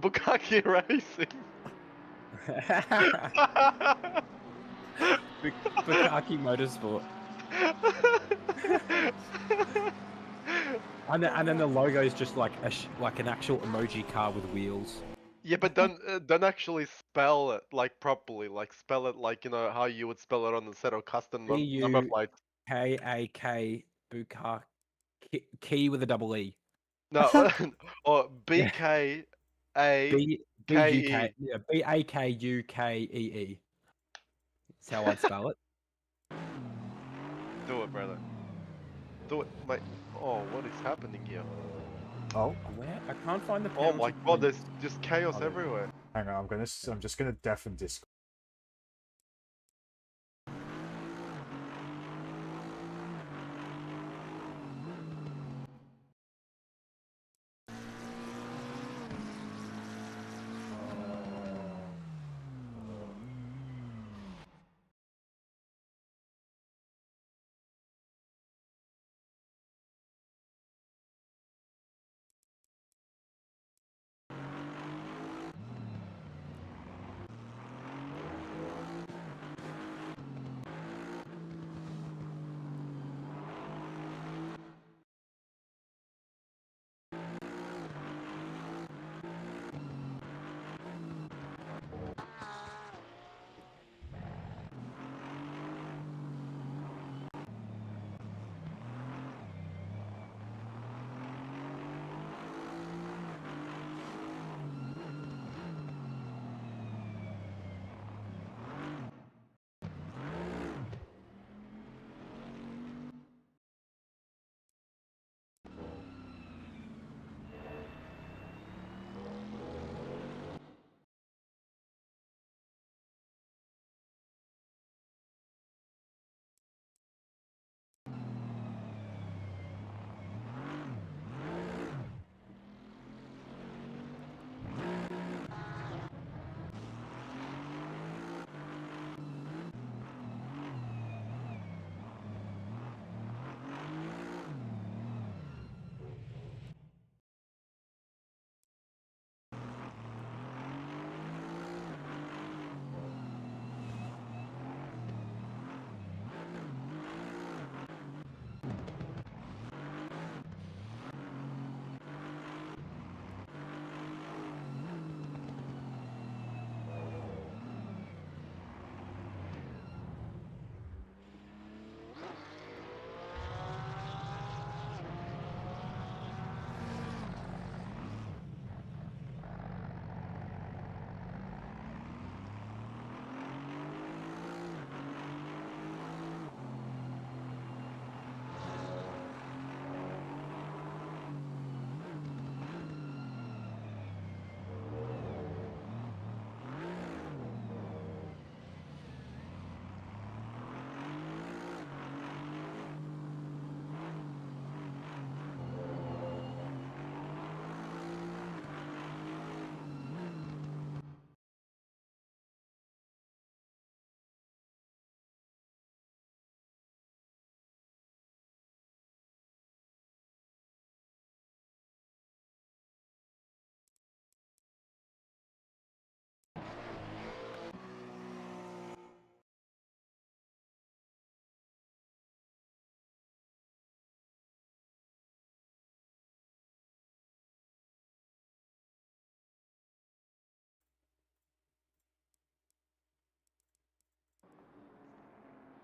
Bugatti Racing. Bukaki Motorsport. And then the logo is just like like an actual emoji car with wheels. Yeah, but don't actually spell it like properly. Like spell it like you know how you would spell it on the set of custom number plates. Bukaki Bukaki key with a double E. No, or BKA BAKUKEE. That's how I'd spell it. Do it, brother. Do it, mate. Oh, what is happening here? Oh, where? I can't find the. Oh my god, there's just chaos everywhere. Hang on, I'm just gonna deafen Discord.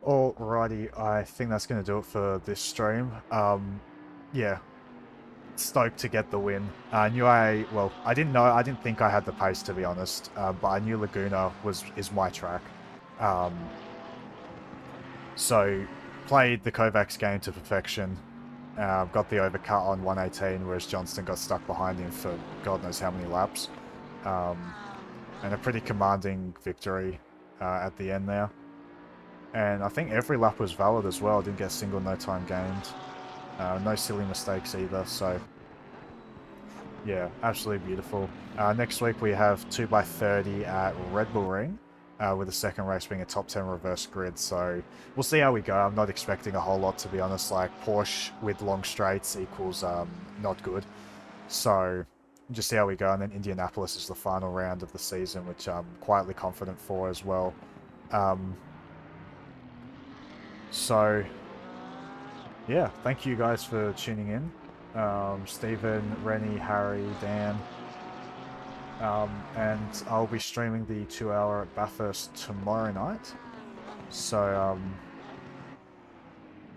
Alrighty, I think that's going to do it for this stream. Yeah, stoked to get the win. I didn't think I had the pace, to be honest, but I knew Laguna is my track. So played the Kovacs game to perfection. Got the overcut on 118, whereas Johnston got stuck behind him for God knows how many laps. And a pretty commanding victory at the end there. And I think every lap was valid as well. Didn't get a single no time gained. No silly mistakes either, so yeah, absolutely beautiful. Next week we have 2x30 at Red Bull Ring, with the second race being a top 10 reverse grid, so we'll see how we go. I'm not expecting a whole lot, to be honest. Like, Porsche with long straights equals not good, so just see how we go. And then Indianapolis is the final round of the season, which I'm quietly confident for as well. So yeah, thank you guys for tuning in. Stephen, Rennie, Harry, Dan. And I'll be streaming the 2-hour at Bathurst tomorrow night. So,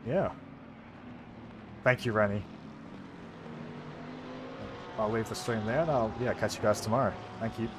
yeah. Thank you, Rennie. I'll leave the stream there and I'll catch you guys tomorrow. Thank you.